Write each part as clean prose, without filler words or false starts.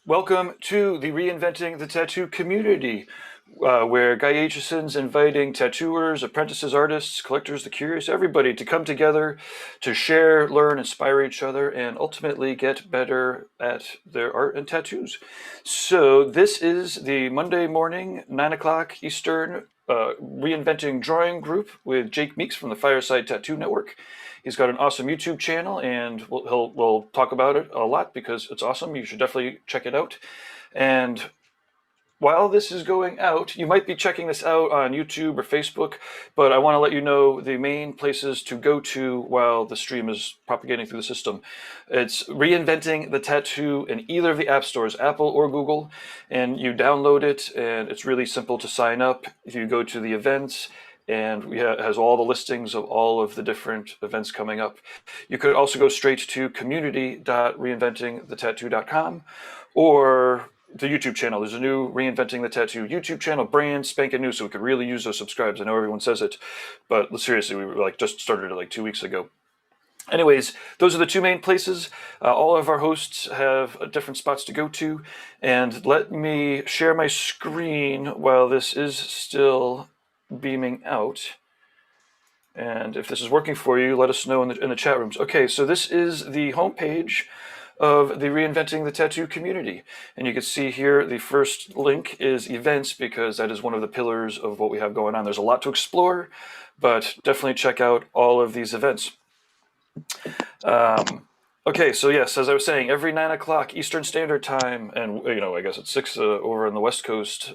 Welcome to the Reinventing the Tattoo community, where Guy Aitchison's inviting tattooers, apprentices, artists, collectors, the curious, everybody to come together to share, learn, inspire each other, and ultimately get better at their art and tattoos. So this is the Monday morning, 9 o'clock Eastern, Reinventing Drawing Group with Jake Meeks from the Fireside Tattoo Network. He's got an awesome YouTube channel, and we'll talk about it a lot because it's awesome. You should definitely check it out. And while this is going out, you might be checking this out on YouTube or Facebook, but I want to let you know the main places to go to while the stream is propagating through the system. It's Reinventing the Tattoo in either of the app stores, Apple or Google, and you download it, and it's really simple to sign up. If you go to the events, and it has all the listings of all of the different events coming up. You could also go straight to community.reinventingthetattoo.com or the YouTube channel. There's a new Reinventing the Tattoo YouTube channel, brand spanking new, so we could really use those subscribes. I know everyone says it, but seriously, we were just started it 2 weeks ago. Anyways, those are the two main places. All of our hosts have different spots to go to, and let me share my screen while this is still beaming out. And if this is working for you, let us know in the chat rooms. Okay, so this is the homepage of the Reinventing the Tattoo community. And you can see here the first link is events, because that is one of the pillars of what we have going on. There's a lot to explore, but definitely check out all of these events. Okay, so yes, as I was saying, every 9 o'clock Eastern Standard Time, and I guess it's 6 over on the West Coast,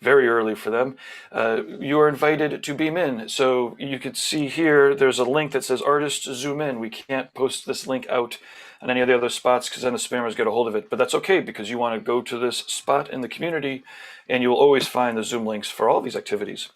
very early for them, you are invited to beam in. So you could see here, there's a link that says Artist Zoom In. We can't post this link out on any of the other spots because then the spammers get a hold of it. But that's okay, because you want to go to this spot in the community, and you will always find the Zoom links for all these activities.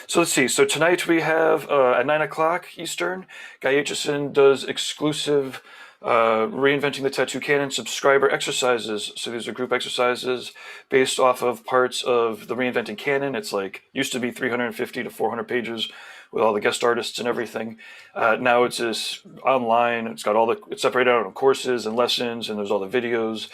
So let's see. So tonight we have, at 9 o'clock Eastern, Guy Aitchison does exclusive Reinventing the Tattoo Canon subscriber exercises. So these are group exercises based off of parts of the Reinventing Canon. It's used to be 350 to 400 pages with all the guest artists and everything. Now it's this online. It's got it's separated out into courses and lessons, and there's all the videos.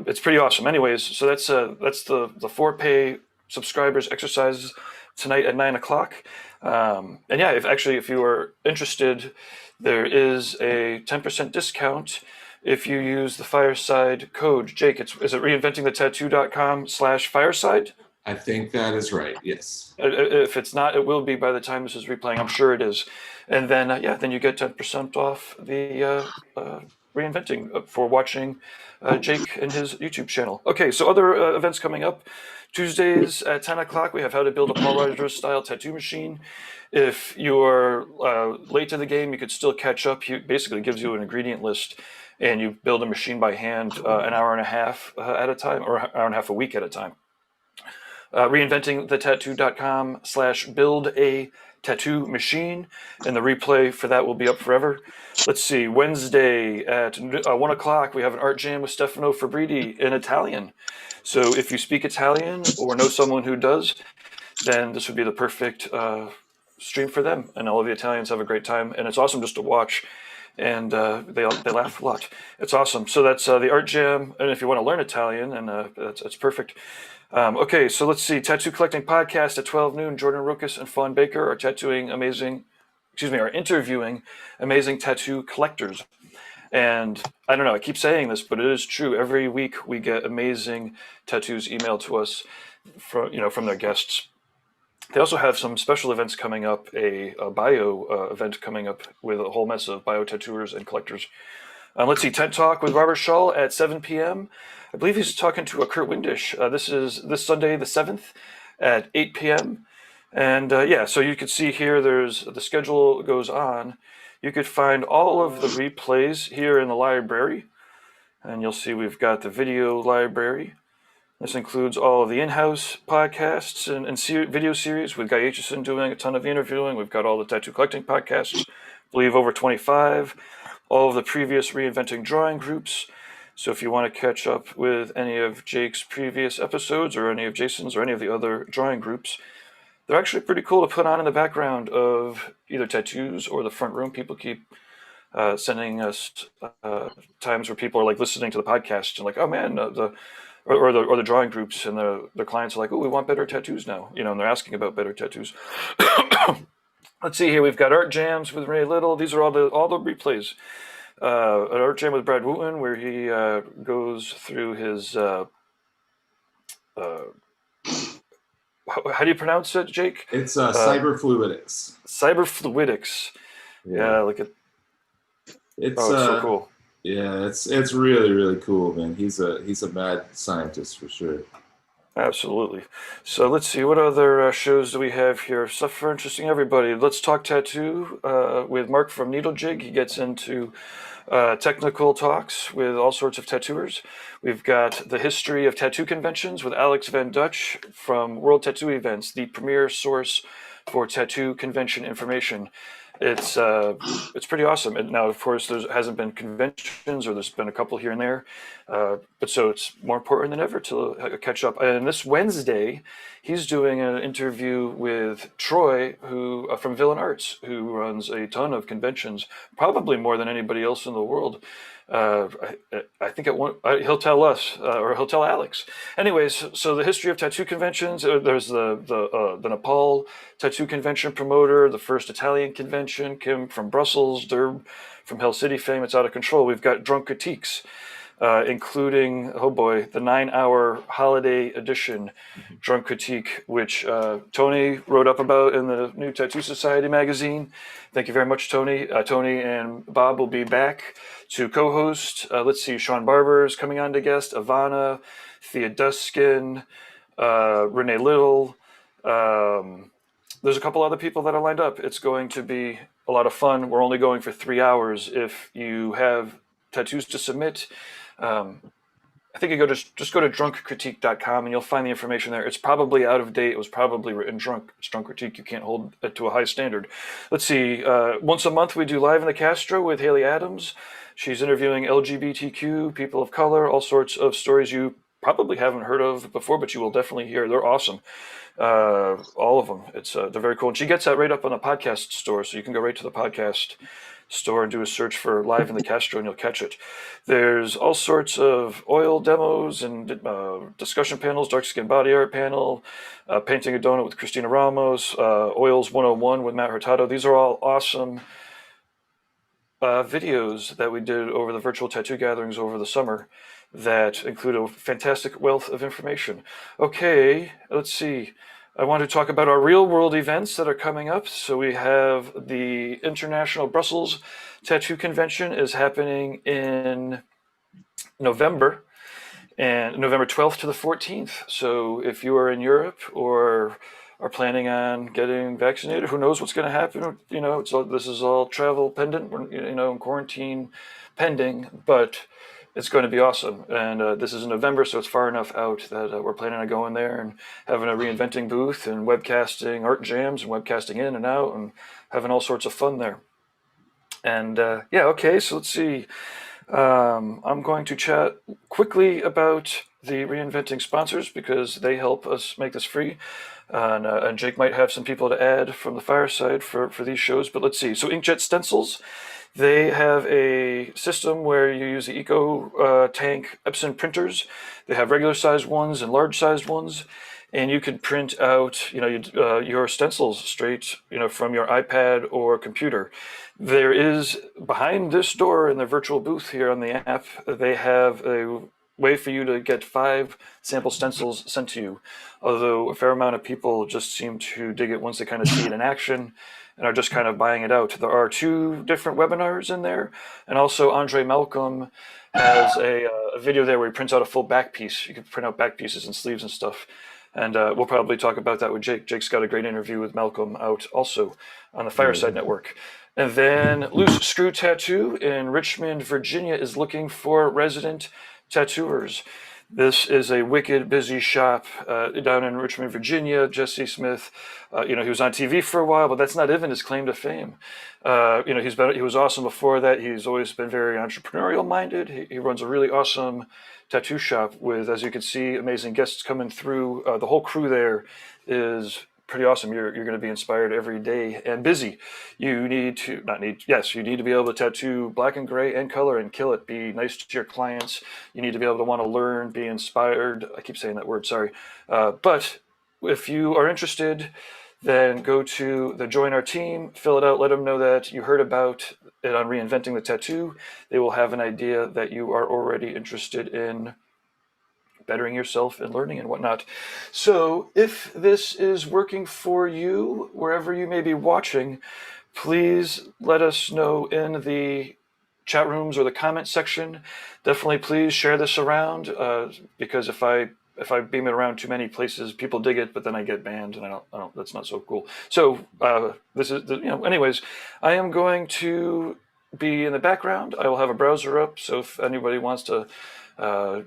It's pretty awesome. Anyways, so that's the 4-pay subscribers exercises tonight at 9 o'clock. And yeah, if you are interested, there is a 10% discount if you use the Fireside code. Jake, is it reinventingthetattoo.com/fireside? I think that is right, yes. If it's not, it will be by the time this is replaying. I'm sure it is. And then, then you get 10% off the Reinventing for watching Jake and his YouTube channel. Okay, so other events coming up. Tuesdays at 10 o'clock, we have How to Build a Paul Rogers Style Tattoo Machine. If you're late to the game, you could still catch up. He basically gives you an ingredient list, and you build a machine by hand an hour and a half at a time, or an hour and a half a week at a time. Reinventingthetattoo.com/build a tattoo machine, and the replay for that will be up forever. Let's see, Wednesday at 1 o'clock, we have an art jam with Stefano Fabriti in Italian. So if you speak Italian or know someone who does, then this would be the perfect stream for them. And all of the Italians have a great time, and it's awesome just to watch. And they laugh a lot. It's awesome. So that's the art jam, and if you want to learn Italian, and that's perfect. Okay, so let's see. Tattoo Collecting Podcast at 12 noon. Jordan Rokas and Fawn Baker are interviewing amazing tattoo collectors. And I don't know, I keep saying this, but it is true. Every week we get amazing tattoos emailed to us from their guests. They also have some special events coming up, a bio event coming up with a whole mess of bio tattooers and collectors. Let's see, TED Talk with Robert Schull at 7 p.m. I believe he's talking to Kurt Windisch. This is this Sunday, the 7th at 8 p.m. And so you can see here, the schedule goes on. You could find all of the replays here in the library. And you'll see we've got the video library. This includes all of the in-house podcasts and video series with Guy Aitchison doing a ton of interviewing. We've got all the tattoo collecting podcasts, I believe over 25. All of the previous Reinventing Drawing groups. So if you want to catch up with any of Jake's previous episodes or any of Jason's or any of the other drawing groups, they're actually pretty cool to put on in the background of either tattoos or the front room. People keep sending us times where people are like listening to the podcast and like, oh man, or the drawing groups and the clients are like, oh, we want better tattoos now, and they're asking about better tattoos. Let's see here. We've got art jams with Ray Little. These are all the replays. An art jam with Brad Wooten where he goes through his. How do you pronounce it, Jake? It's cyberfluidics. Cyberfluidics. Yeah, like it. It's Oh, it's so cool. Yeah, it's really really cool, man. He's a mad scientist for sure. Absolutely. So let's see, what other shows do we have here? Stuff for interesting everybody. Let's Talk Tattoo with Mark from Needle Jig. He gets into technical talks with all sorts of tattooers. We've got the history of tattoo conventions with Alex Van Dutch from World Tattoo Events, the premier source for tattoo convention information. It's pretty awesome. And now, of course, there hasn't been conventions, or there's been a couple here and there, but so it's more important than ever to catch up. And this Wednesday, he's doing an interview with Troy, who from Villain Arts, who runs a ton of conventions, probably more than anybody else in the world. I think he'll tell us, or he'll tell Alex. Anyways, so the history of tattoo conventions. There's the Nepal tattoo convention promoter, the first Italian convention, Kim from Brussels, Derb from Hell City fame. It's out of control. We've got drunk critiques, including, oh boy, the 9-hour holiday edition drunk critique, which Tony wrote up about in the New Tattoo Society magazine. Thank you very much, Tony. Tony and Bob will be back to co-host. Let's see, Sean Barber is coming on to guest, Ivana, Thea Duskin, Renee Little. There's a couple other people that are lined up. It's going to be a lot of fun. We're only going for 3 hours. If you have tattoos to submit, I think you just go to drunkcritique.com and you'll find the information there. It's probably out of date. It was probably written drunk. It's drunk critique. You can't hold it to a high standard. Let's see. Once a month we do Live in the Castro with Haley Adams. She's interviewing LGBTQ, people of color, all sorts of stories you probably haven't heard of before, but you will definitely hear. They're awesome. All of them. They're very cool. And she gets that right up on the podcast store, so you can go right to the podcast store and do a search for Live in the Castro and you'll catch it. There's all sorts of oil demos and discussion panels, dark skin body art panel, painting a donut with Christina Ramos, Oils 101 with Matt Hurtado. These are all awesome videos that we did over the virtual tattoo gatherings over the summer that include a fantastic wealth of information. Okay, let's see. I want to talk about our real world events that are coming up. So we have the International Brussels Tattoo Convention is happening in November, and November 12th to the 14th. So if you are in Europe or are planning on getting vaccinated, who knows what's going to happen? This is all travel pendant, in quarantine pending, but it's going to be awesome. And this is in November, so it's far enough out that we're planning on going there and having a reinventing booth and webcasting art jams and webcasting in and out and having all sorts of fun there. And okay, so let's see. I'm going to chat quickly about the reinventing sponsors because they help us make this free. And Jake might have some people to add from the fireside for these shows, but let's see. So Inkjet Stencils, they have a system where you use the Eco Tank Epson printers. They have regular sized ones and large sized ones, and you can print out your stencils straight from your iPad or computer. There is, behind this door in the virtual booth here on the app, they have a way for you to get 5 sample stencils sent to you, although a fair amount of people just seem to dig it once they kind of see it in action and are just kind of buying it out. There are 2 different webinars in there, and also Andre Malcolm has a video there where he prints out a full back piece. You can print out back pieces and sleeves and stuff, and we'll probably talk about that with Jake. Jake's got a great interview with Malcolm out also on the Fireside Network. And then Loose Screw Tattoo in Richmond, Virginia is looking for resident tattooers. This is a wicked busy shop down in Richmond, Virginia. Jesse Smith, he was on TV for a while, but that's not even his claim to fame. He was awesome before that. He's always been very entrepreneurial minded. He runs a really awesome tattoo shop with, as you can see, amazing guests coming through. The whole crew there is pretty awesome. You're going to be inspired every day and busy. You need to not need yes, you need to be able to tattoo black and gray and color and kill it. Be nice to your clients. You need to be able to want to learn, be inspired. I keep saying that word, sorry. But if you are interested, then go to the join our team, fill it out, let them know that you heard about it on Reinventing the Tattoo. They will have an idea that you are already interested in bettering yourself and learning and whatnot. So if this is working for you, wherever you may be watching, please let us know in the chat rooms or the comment section. Definitely please share this around, because if I beam it around too many places, people dig it, but then I get banned, and I don't. That's not so cool. So this is Anyways, I am going to be in the background. I will have a browser up, so if anybody wants to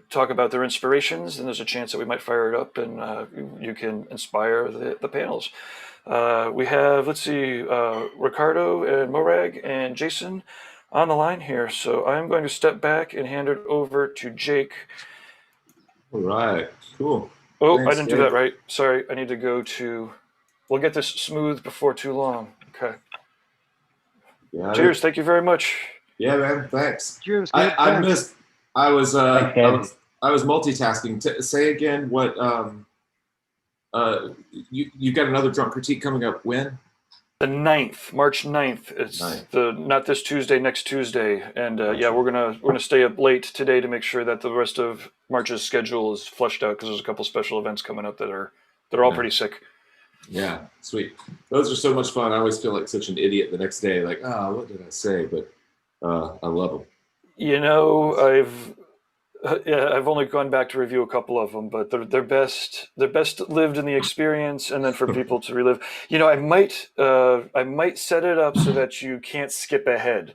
talk about their inspirations, then there's a chance that we might fire it up, and you can inspire the panels. We have, let's see, Ricardo and Morag and Jason on the line here. So I'm going to step back and hand it over to Jake. All right, cool. Oh, Thanks, I didn't do Dave. that right. Sorry, I need to go to. We'll get this smooth before too long. Okay. Got Cheers. it. Thank you very much. Yeah, man. Thanks. Cheers, I, Gabe. I Thanks. missed. I was Thanks, Gabe. I was multitasking. Say again what you got another drunk critique coming up when? The 9th, March 9th. It's 9th. not this Tuesday, next Tuesday, and Gotcha. yeah, we're gonna stay up late today to make sure that the rest of March's schedule is flushed out because there's a couple special events coming up that are all Yeah. pretty sick. Yeah, sweet. Those are so much fun. I always feel like such an idiot the next day, like, oh, what did I say? But I love them. You know, I've only gone back to review a couple of them, but they're best lived in the experience, and then for people to relive. You know, I might set it up so that you can't skip ahead,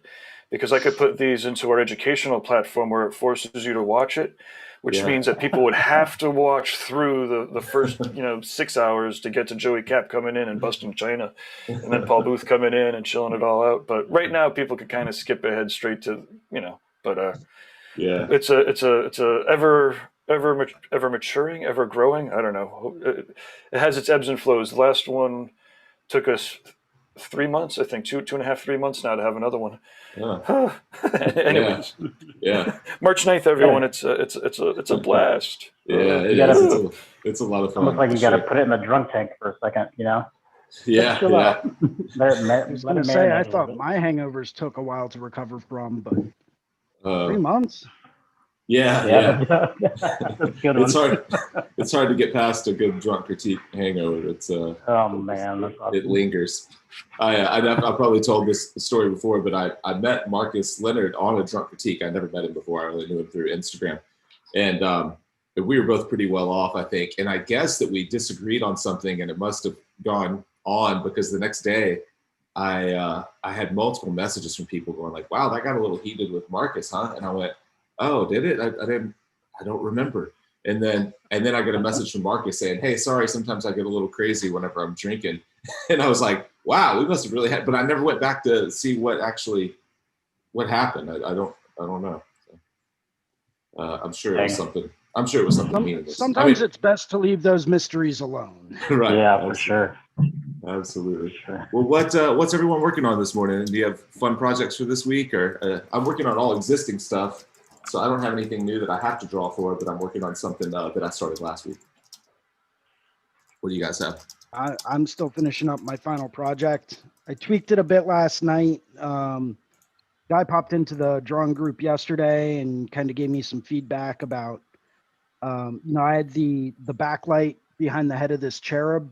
because I could put these into our educational platform where it forces you to watch it, which Yeah. means that people would have to watch through the first 6 hours to get to Joey Cap coming in and busting China, and then Paul Booth coming in and chilling it all out. But right now, people could kind of skip ahead straight to but. Yeah. It's a ever maturing, ever growing. I don't know. It has its ebbs and flows. The last one took us 3 months, I think, 2.5, 3 months now to have another one. Yeah. Anyways, Yeah. March 9th, everyone. It's a blast. Yeah, You gotta- it's a lot of fun. Almost like you got to Sure. put it in the drunk tank for a second, you know? Yeah, Chill yeah. out. Let it I was let gonna it say, I marinate a thought little bit. my hangovers took a while to recover from, but 3 Uh, months? yeah, Yeah, that's a good one. It's hard. It's hard to get past a good drunk critique hangover. It's Oh man, that's awesome. it lingers. I've probably told this story before, but I met Marcus Leonard on a drunk critique. I never met him before. I only knew him through Instagram, and we were both pretty well off, I think. And I guess that we disagreed on something, and it must have gone on because the next day, I had multiple messages from people going like, "Wow, that got a little heated with Marcus, huh?" And I went, "Oh, did it? I don't remember." And then I get a message from Marcus saying, "Hey, sorry, sometimes I get a little crazy whenever I'm drinking." And I was like, "Wow, we must have really had," but I never went back to see what happened. I don't know. So, I'm sure it was Dang. something. I'm sure it was something meaningless. Sometimes it's best to leave those mysteries alone. right. Yeah, for Absolutely. sure. Absolutely. Sure. Well, what's everyone working on this morning? Do you have fun projects for this week? Or I'm working on all existing stuff, so I don't have anything new that I have to draw for, but I'm working on something that I started last week. What do you guys have? I'm still finishing up my final project. I tweaked it a bit last night. Guy popped into the drawing group yesterday and kind of gave me some feedback about, I had the backlight behind the head of this cherub,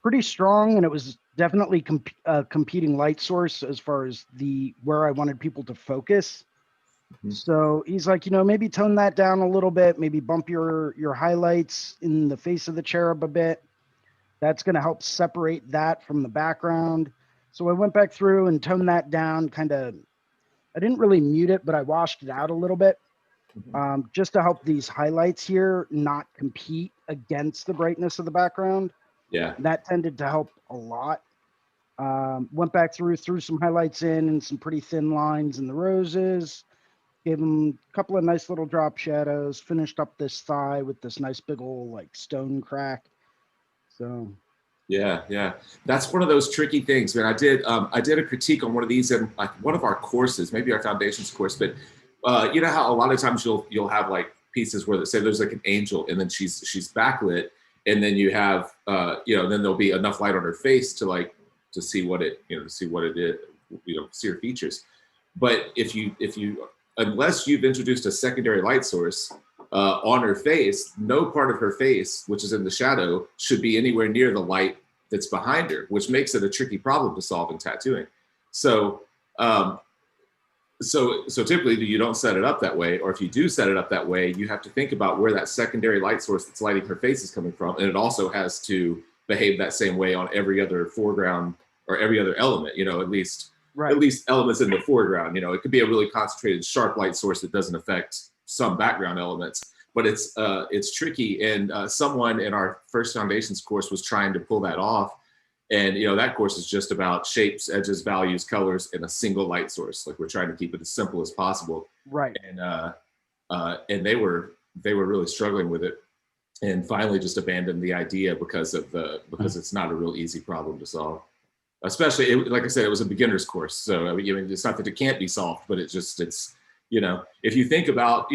pretty strong, and it was definitely competing light source as far as where I wanted people to focus. So he's like, maybe tone that down a little bit, maybe bump your highlights in the face of the cherub a bit. That's going to help separate that from the background. So I went back through and toned that down, I didn't really mute it, but I washed it out a little bit, just to help these highlights here not compete against the brightness of the background. Yeah. That tended to help a lot. Went back threw some highlights in and some pretty thin lines in the roses. Gave them a couple of nice little drop shadows. Finished up this thigh with this nice big old like stone crack. So Yeah. That's one of those tricky things, man. I did a critique on one of these in like one of our courses, maybe our foundations course, but you know how a lot of times you'll have like pieces where, say there's like an angel and then she's backlit, and then you have then there'll be enough light on her face to see what it is, see her features. But if you unless you've introduced a secondary light source on her face, no part of her face, which is in the shadow, should be anywhere near the light that's behind her, which makes it a tricky problem to solve in tattooing. So typically you don't set it up that way, or if you do set it up that way, you have to think about where that secondary light source that's lighting her face is coming from, and it also has to behave that same way on every other foreground or every other element. At least elements in the foreground. It could be a really concentrated, sharp light source that doesn't affect some background elements, but it's tricky. And someone in our first foundations course was trying to pull that off. And that course is just about shapes, edges, values, colors, and a single light source. Like, we're trying to keep it as simple as possible. Right. And they were really struggling with it, and finally just abandoned the idea because it's not a real easy problem to solve. Especially, like I said, it was a beginner's course, so I mean, it's not that it can't be solved, but it's if you think about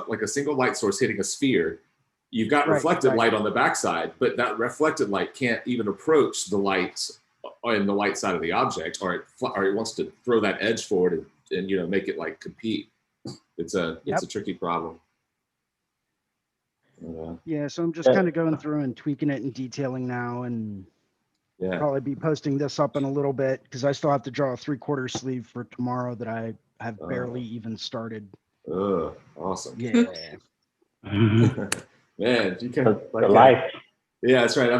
like a single light source hitting a sphere, you've got reflected light on the backside, but that reflected light can't even approach the light on the light side of the object, or it wants to throw that edge forward and make it like compete. It's a tricky problem. Yeah, so I'm just kind of going through and tweaking it and detailing now, and probably be posting this up in a little bit because I still have to draw a 3/4 sleeve for tomorrow that I have barely even started. Awesome. Yeah. Man, you can the life. Yeah, that's right.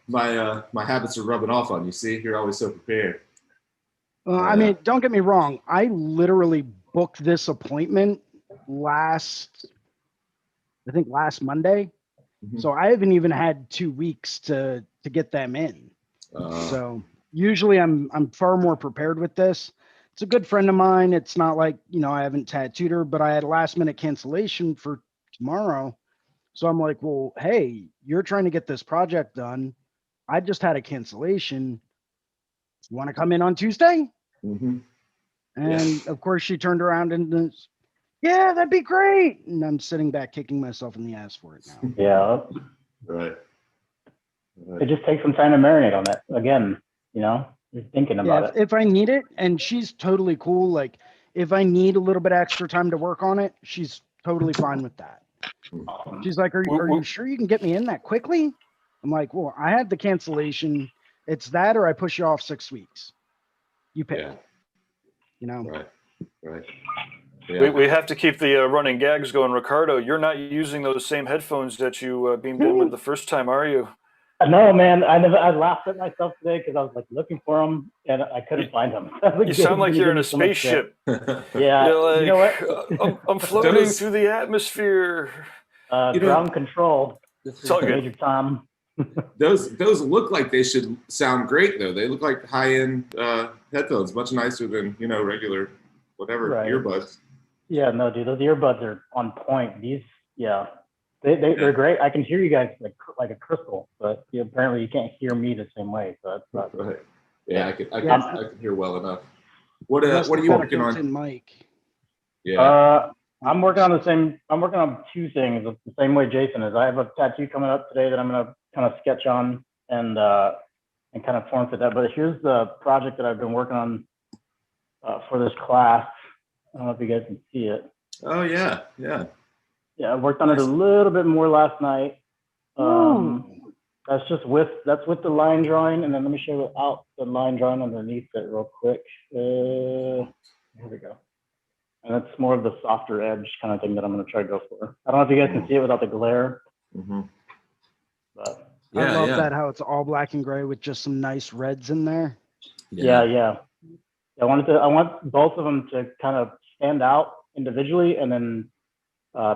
My habits are rubbing off on you. See, you're always so prepared. I mean, don't get me wrong. I literally booked this appointment last Monday. Mm-hmm. So I haven't even had 2 weeks to get them in. So usually I'm far more prepared with this. It's a good friend of mine. It's not like, I haven't tattooed her, but I had a last minute cancellation for tomorrow. So I'm like, well, hey, you're trying to get this project done. I just had a cancellation. You want to come in on Tuesday? Mm-hmm. And of course she turned around and yeah, that'd be great. And I'm sitting back kicking myself in the ass for it now. Yeah. Right. It just takes some time to marinate on it. Again, you're thinking about it. If I need it, and she's totally cool. Like, if I need a little bit extra time to work on it, she's totally fine with that. She's like, are you sure you can get me in that quickly? I'm like, well, I had the cancellation. It's that, or I push you off 6 weeks. You pick. Right. Yeah. We have to keep the running gags going. Ricardo, you're not using those same headphones that you beamed in with the first time, are you? No, man. I laughed at myself today because I was like looking for them and I couldn't find them. You sound like you're in a spaceship. Yeah. You're like, you know what? I'm floating through the atmosphere. Ground control. This is Major Tom. Those look like they should sound great though. They look like high-end headphones, much nicer than regular earbuds. Yeah, no, dude, those earbuds are on point. These, they're great. I can hear you guys like a crystal, but apparently you can't hear me the same way. So that's right. Yeah, I can hear well enough. What are you working on? Mike. Yeah. I'm working on 2 things the same way Jason is. I have a tattoo coming up today that I'm gonna kind of sketch on and kind of form fit that. But here's the project that I've been working on for this class. I don't know if you guys can see it. Oh yeah. I worked on it a little bit more last night. That's with the line drawing, and then let me show you without the line drawing underneath it real quick. Here we go. And that's more of the softer edge kind of thing that I'm going to try to go for. I don't know if you guys can see it without the glare. Mm-hmm. But I love that how it's all black and gray with just some nice reds in there. Yeah. I want both of them to kind of stand out individually and then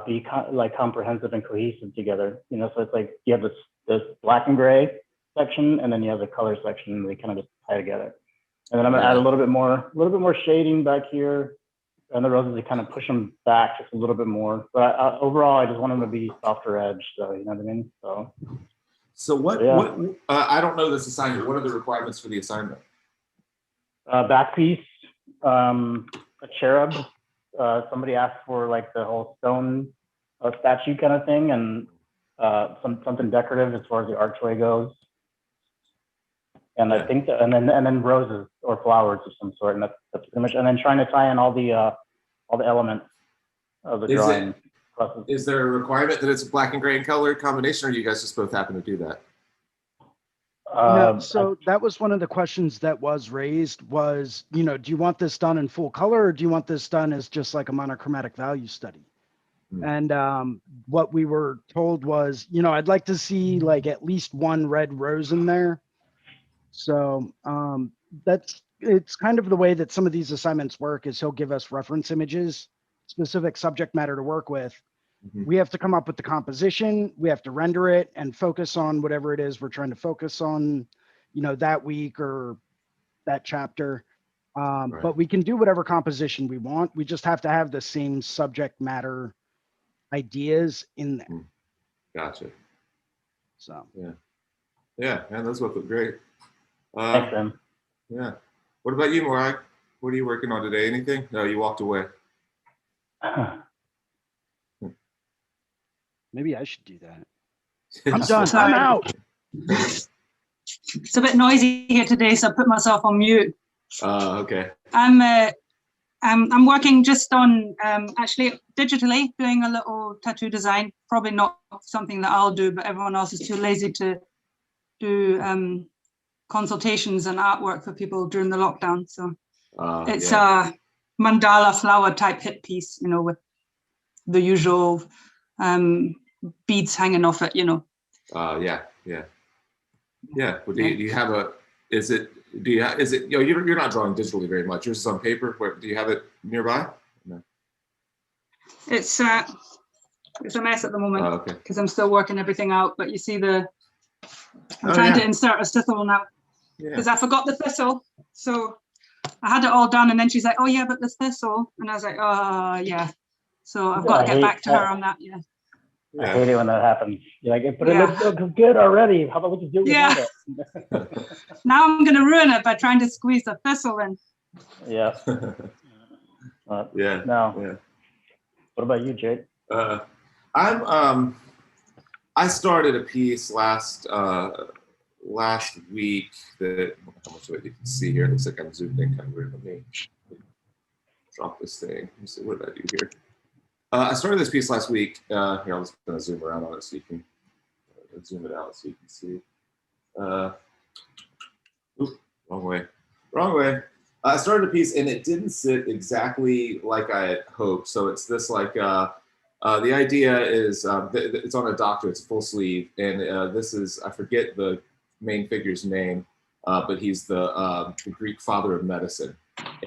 be like comprehensive and cohesive together. So it's like you have this black and gray section, and then you have the color section, and they kind of just tie together. And then I'm gonna add a little bit more shading back here, and the roses to kind of push them back just a little bit more. But overall, I just want them to be softer edge. So you know what I mean. So what? Yeah. What? I don't know this assignment. What are the requirements for the assignment? Back piece, a cherub. Somebody asked for like the whole stone statue kind of thing, and something decorative as far as the archway goes. And I think that, and then roses or flowers of some sort, and that's pretty much. And then trying to tie in all the elements of the drawing. Is there a requirement that it's a black and gray in color combination, or you guys just both happen to do that? No, so that was one of the questions that was raised was, do you want this done in full color, or do you want this done as just like a monochromatic value study? And what we were told was, I'd like to see like at least one red rose in there. So it's kind of the way that some of these assignments work is he'll give us reference images, specific subject matter to work with. We have to come up with the composition, we have to render it and focus on whatever it is we're trying to focus on, that week or that chapter. But we can do whatever composition we want. We just have to have the same subject matter ideas in there. Gotcha. So yeah, man, those both look great. Thanks, Tim. Yeah. What about you, Morag? What are you working on today? Anything? No, you walked away. Maybe I should do that. I'm done. I'm out. It's a bit noisy here today, so I put myself on mute. Okay. I'm working just on actually digitally doing a little tattoo design. Probably not something that I'll do, but everyone else is too lazy to do consultations and artwork for people during the lockdown. So it's a mandala flower type hit piece, with the usual beads hanging off it, yeah. Well, do you have a? Is it? You're not drawing digitally very much. Yours is on paper. Do you have it nearby? No. It's a mess at the moment because I'm still working everything out. But you see I'm trying to insert a thistle now because I forgot the thistle. So I had it all done, and then she's like, "Oh yeah, but the thistle," and I was like, "Oh yeah." So I've got to get back to her on that. Yeah. I hate it when that happens. You're like, but it looks so good already. How about we just do it without it? Now I'm going to ruin it by trying to squeeze the thistle in. Yeah. No. What about you, Jade? I started a piece last week that how much of it you can see here. It looks like I'm zoomed in kind of weird. Let me drop this thing. Let me see, what did I do here? I started this piece last week. Here, I'm just going to zoom around on it so you can zoom it out so you can see. Wrong way. I started a piece and it didn't sit exactly like I had hoped. So it's this like, the idea is it's on a doctor, it's a full sleeve. And this is, I forget the main figure's name, but he's the Greek father of medicine.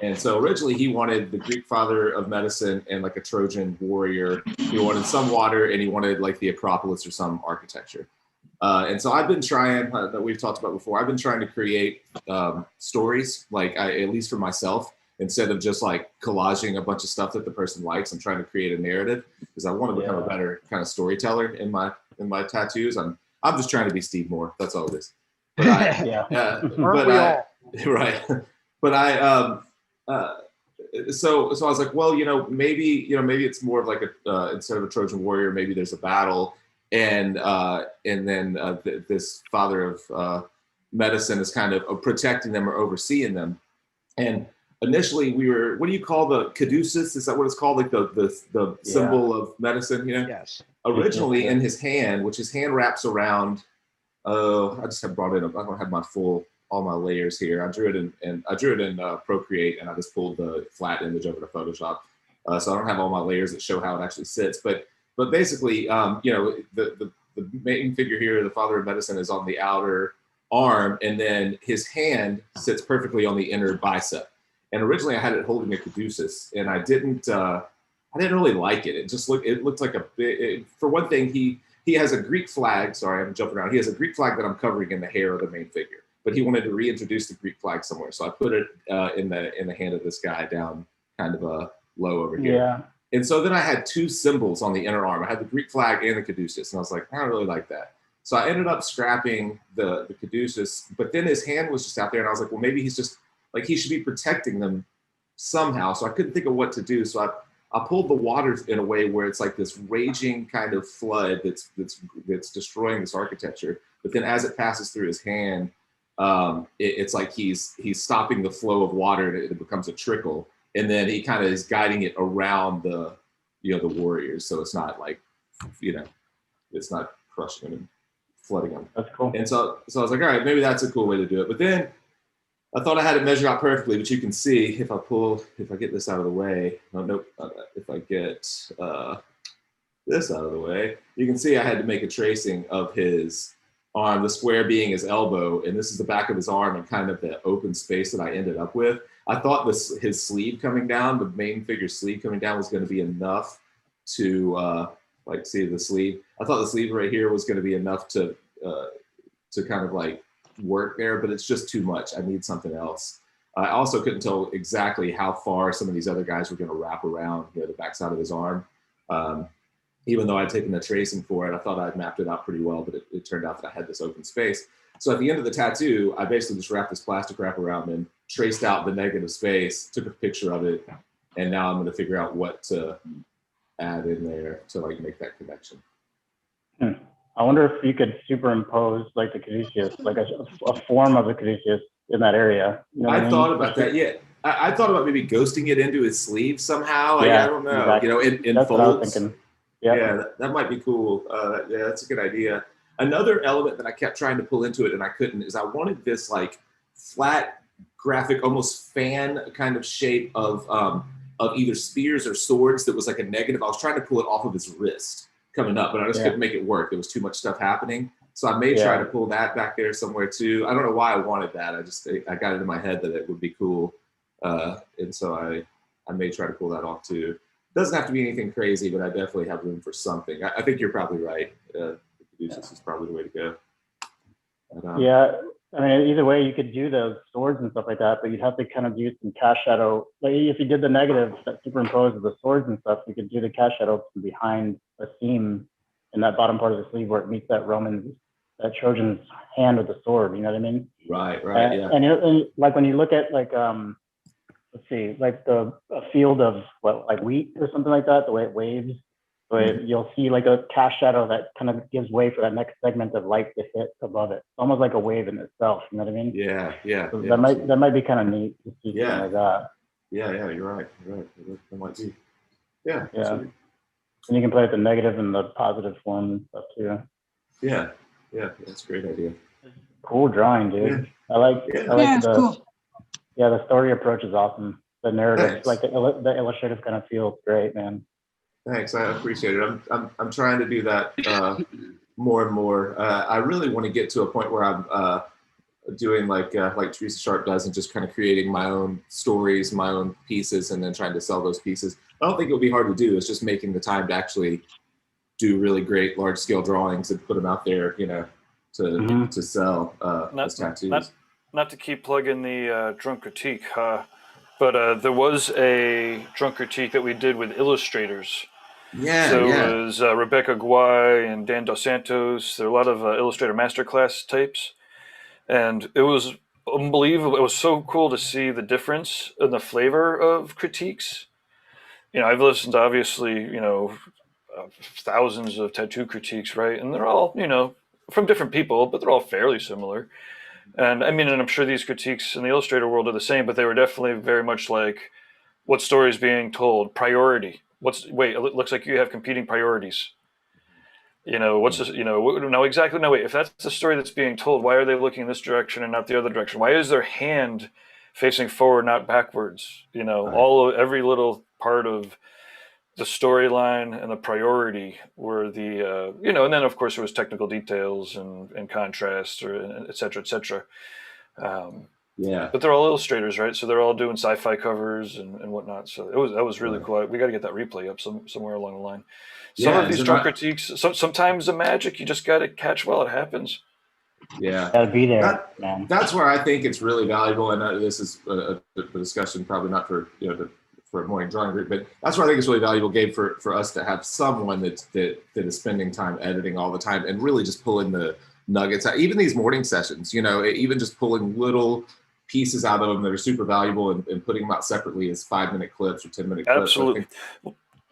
And so originally he wanted the Greek father of medicine and like a Trojan warrior. He wanted some water and he wanted like the Acropolis or some architecture. And so I've been trying, that we've talked about before, I've been trying to create stories, like at least for myself, instead of just like collaging a bunch of stuff that the person likes. I'm trying to create a narrative because I want to become a better kind of storyteller in my tattoos. I'm just trying to be Steve Moore. That's all it is. But so I was like, well, maybe it's more of like instead of a Trojan warrior, maybe there's a battle, and then this father of medicine is kind of protecting them or overseeing them. And initially we were, what do you call the caduceus? Is that what it's called? Like the symbol of medicine, Yes. Originally in his hand, which his hand wraps around. I just have brought it up. I don't have all my layers here. I drew it in Procreate, and I just pulled the flat image over to Photoshop. So I don't have all my layers that show how it actually sits. But basically, the main figure here, the father of medicine, is on the outer arm, and then his hand sits perfectly on the inner bicep. And originally I had it holding a caduceus, and I didn't really like it. It looked like a bit, for one thing, he has a Greek flag. Sorry, I'm jumping around. He has a Greek flag that I'm covering in the hair of the main figure. But he wanted to reintroduce the Greek flag somewhere. So I put it in the hand of this guy down kind of low over here. Yeah. And so then I had two symbols on the inner arm. I had the Greek flag and the caduceus. And I was like, I don't really like that. So I ended up scrapping the caduceus, but then his hand was just out there, and I was like, well, maybe he's just like, he should be protecting them somehow. So I couldn't think of what to do. So I pulled the water in a way where it's like this raging kind of flood that's destroying this architecture. But then as it passes through his hand, it's like he's stopping the flow of water, and it becomes a trickle. And then he kind of is guiding it around the warriors. So it's not like, it's not crushing them and flooding them. That's cool. And so I was like, all right, maybe that's a cool way to do it. But then I thought I had it measured out perfectly, but you can see if I get this out of the way, if I get this out of the way, you can see I had to make a tracing of his arm, the square being his elbow, and this is the back of his arm and kind of the open space that I ended up with. I thought his sleeve coming down, the main figure sleeve coming down, was going to be enough to see the sleeve. I thought the sleeve right here was going to be enough to kind of like work there, but it's just too much. I need something else. I also couldn't tell exactly how far some of these other guys were going to wrap around the backside of his arm. Even though I'd taken the tracing for it, I thought I'd mapped it out pretty well, but it turned out that I had this open space. So at the end of the tattoo, I basically just wrapped this plastic wrap around and traced out the negative space, took a picture of it, and now I'm going to figure out what to add in there to like make that connection. I wonder if you could superimpose like the caduceus, like a form of the caduceus in that area. You know I thought about that. Yeah, I thought about maybe ghosting it into his sleeve somehow. Yeah, I don't know. exactly. In That's folds. what I was thinking. Yep. Yeah, that might be cool. Yeah, that's a good idea. Another element that I kept trying to pull into it and I couldn't is I wanted this like flat graphic, almost fan kind of shape of either spears or swords that was like a negative. I was trying to pull it off of his wrist coming up, but I just couldn't make it work. There was too much stuff happening. So I may try to pull that back there somewhere too. I don't know why I wanted that. I got it in my head that it would be cool. And so I may try to pull that off too. Doesn't have to be anything crazy, but I definitely have room for something. I think you're probably right. The caduceus is probably the way to go. But, yeah, I mean, either way, you could do those swords and stuff like that, but you'd have to kind of do some cast shadow. Like if you did the negative that superimposed the swords and stuff, you could do the cast shadow from behind a seam in that bottom part of the sleeve where it meets that Trojan's hand with the sword. You know what I mean? Right. Yeah. And like when you look at like let's see, like a field of like wheat or something like that, the way it waves, you'll see like a cast shadow that kind of gives way for that next segment of light to hit above it. It's almost like a wave in itself. You know what I mean? Yeah. So that might be kind of neat to see something like that. Yeah, you're right. That might be. Yeah. And you can play with the negative and the positive form and stuff too. Yeah, that's a great idea. Cool drawing, dude. I like cool. Yeah, the story approach is awesome. The narrative, like the illustrative kind of feels great, man. Thanks, I appreciate it. I'm trying to do that more and more. I really want to get to a point where I'm doing like Teresa Sharp does, and just kind of creating my own stories, my own pieces, and then trying to sell those pieces. I don't think it would be hard to do. It's just making the time to actually do really great large scale drawings and put them out there, to sell as tattoos. Not to keep plugging the drunk critique, but there was a drunk critique that we did with illustrators. So it was Rebecca Guay and Dan Dos Santos. There are a lot of Illustrator Masterclass types. And it was unbelievable. It was so cool to see the difference in the flavor of critiques. I've listened to, obviously, thousands of tattoo critiques, right? And they're all, from different people, but they're all fairly similar. And I mean, and I'm sure these critiques in the Illustrator world are the same, but they were definitely very much like, what story is being told? Priority. It looks like you have competing priorities. What's this, if that's the story that's being told, why are they looking in this direction and not the other direction? Why is their hand facing forward, not backwards? Every little part of the storyline and the priority were the, and then of course there was technical details and contrast, or et cetera, et cetera. But they're all illustrators, right? So they're all doing sci-fi covers and whatnot. So that was really cool. We got to get that replay up somewhere along the line. Some of these drunk critiques, sometimes the magic, you just got to catch while it happens. Yeah, gotta be there, man. That's where I think it's really valuable. And this is a discussion, probably not for a morning drawing group. But that's why I think it's really valuable, Gabe, for us to have someone that is spending time editing all the time and really just pulling the nuggets out. Even these morning sessions, you know, even just pulling little pieces out of them that are super valuable and putting them out separately as 5-minute clips or 10-minute clips. Absolutely.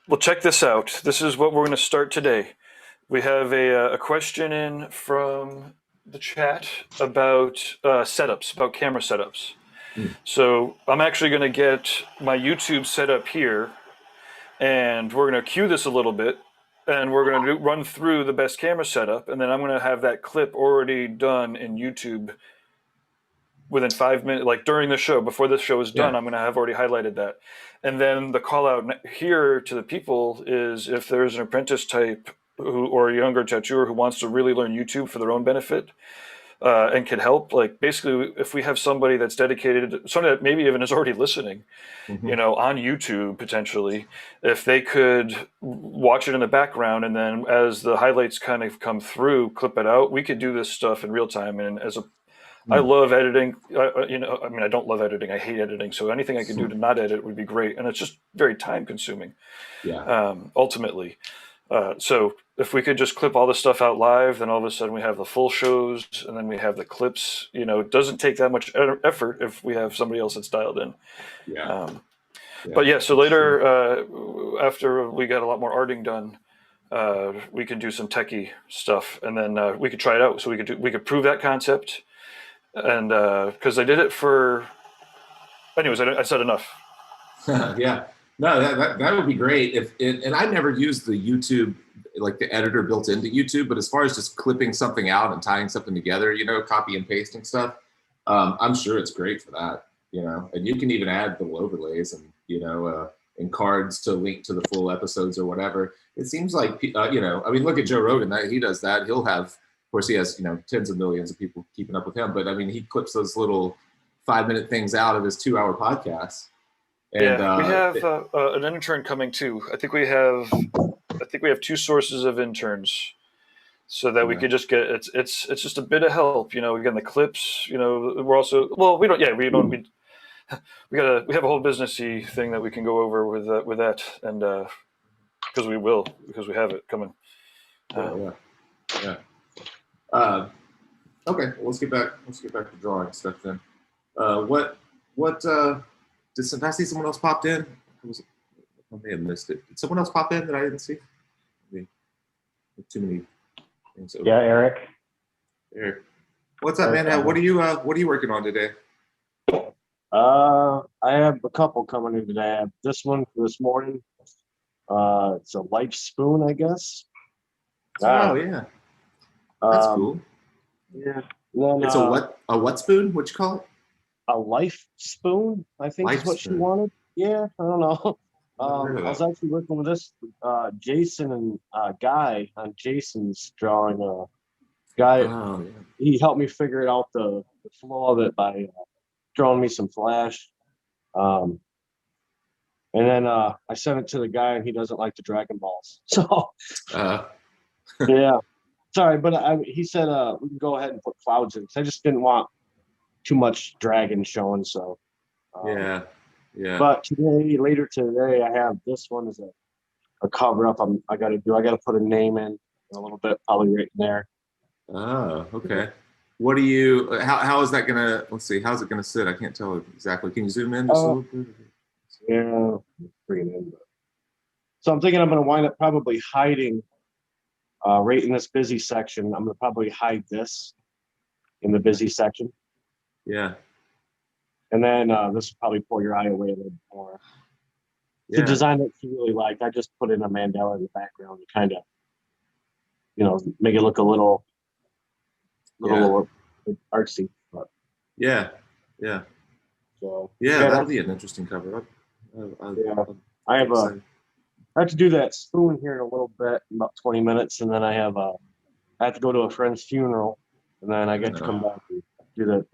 Well, check this out. This is what we're going to start today. We have a question in from the chat about setups, about camera setups. So I'm actually going to get my YouTube set up here, and we're going to cue this a little bit, and we're going to run through the best camera setup, and then I'm going to have that clip already done in YouTube within 5 minutes, like during the show, before the show is done. I'm going to have already highlighted that. And then the call out here to the people is if there's an apprentice type or a younger tattooer who wants to really learn YouTube for their own benefit, and can help, like basically if we have somebody that's dedicated, somebody that maybe even is already listening, you know, on YouTube potentially, if they could watch it in the background and then as the highlights kind of come through, clip it out, we could do this stuff in real time. And as a I love editing. You know, I mean, I don't love editing. I hate editing. So anything I can do to not edit would be great. And it's just very time consuming. Ultimately. So if we could just clip all the stuff out live, then all of a sudden we have the full shows and then we have the clips. You know, it doesn't take that much effort if we have somebody else that's dialed in. But yeah, so later, after we got a lot more arting done, we could do some techie stuff, and then we could try it out. So we could prove that concept. And because I did it for, anyways, I said enough. Yeah, no, that would be great. And I never used the YouTube, like the editor built into YouTube, but as far as just clipping something out and tying something together, you know, copy and pasting stuff, I'm sure it's great for that, you know. And you can even add little overlays and, you know, and cards to link to the full episodes or whatever. It seems like, you know, I mean, look at Joe Rogan, he does that. He'll have, of course, he has, you know, tens of millions of people keeping up with him, but I mean, he clips those little 5-minute things out of his 2-hour podcast. And, we have an intern coming too. I think we have 2 sources of interns, so that we could just get it's just a bit of help. You know, again, the clips. You know, we're also we have a whole businessy thing that we can go over with that, and because we have it coming. Okay, well, let's get back to drawing stuff then. Did I see someone else popped in? I may have missed it. Did someone else pop in that I didn't see? Too many things. Yeah, Eric. Eric, what's up, man? What are you working on today? I have a couple coming in today. I have this one for this morning. It's a life spoon, I guess. Oh yeah, that's cool. Yeah. Then, it's a what spoon? What you call it? A life spoon, I think is what she wanted. Yeah, I don't know. I was actually working with this Jason and Guy on Jason's drawing. Guy, he helped me figure out the flow of it by drawing me some flash. And then I sent it to the guy, and he doesn't like the Dragon Balls. So, yeah. Sorry, but he said we can go ahead and put clouds in. I just didn't want too much dragon showing. So, yeah. But later today, I have this one as a cover up. I got to put a name in a little bit, probably right in there. Oh, okay. What do you? How is that gonna? Let's see. How's it gonna sit? I can't tell exactly. Can you zoom in just a little bit? Yeah, bring it in. So I'm thinking I'm gonna wind up probably hiding. Right in this busy section, I'm gonna probably hide this in the busy section. Yeah. And then this will probably pull your eye away a little bit more. Yeah. The design that she really liked, I just put in a mandala in the background to kind of, you know, make it look a little artsy. But yeah. So that'll be an interesting cover. I have to do that spoon here in a little bit, about 20 minutes, and then I have to go to a friend's funeral, and then I get to come back and do that.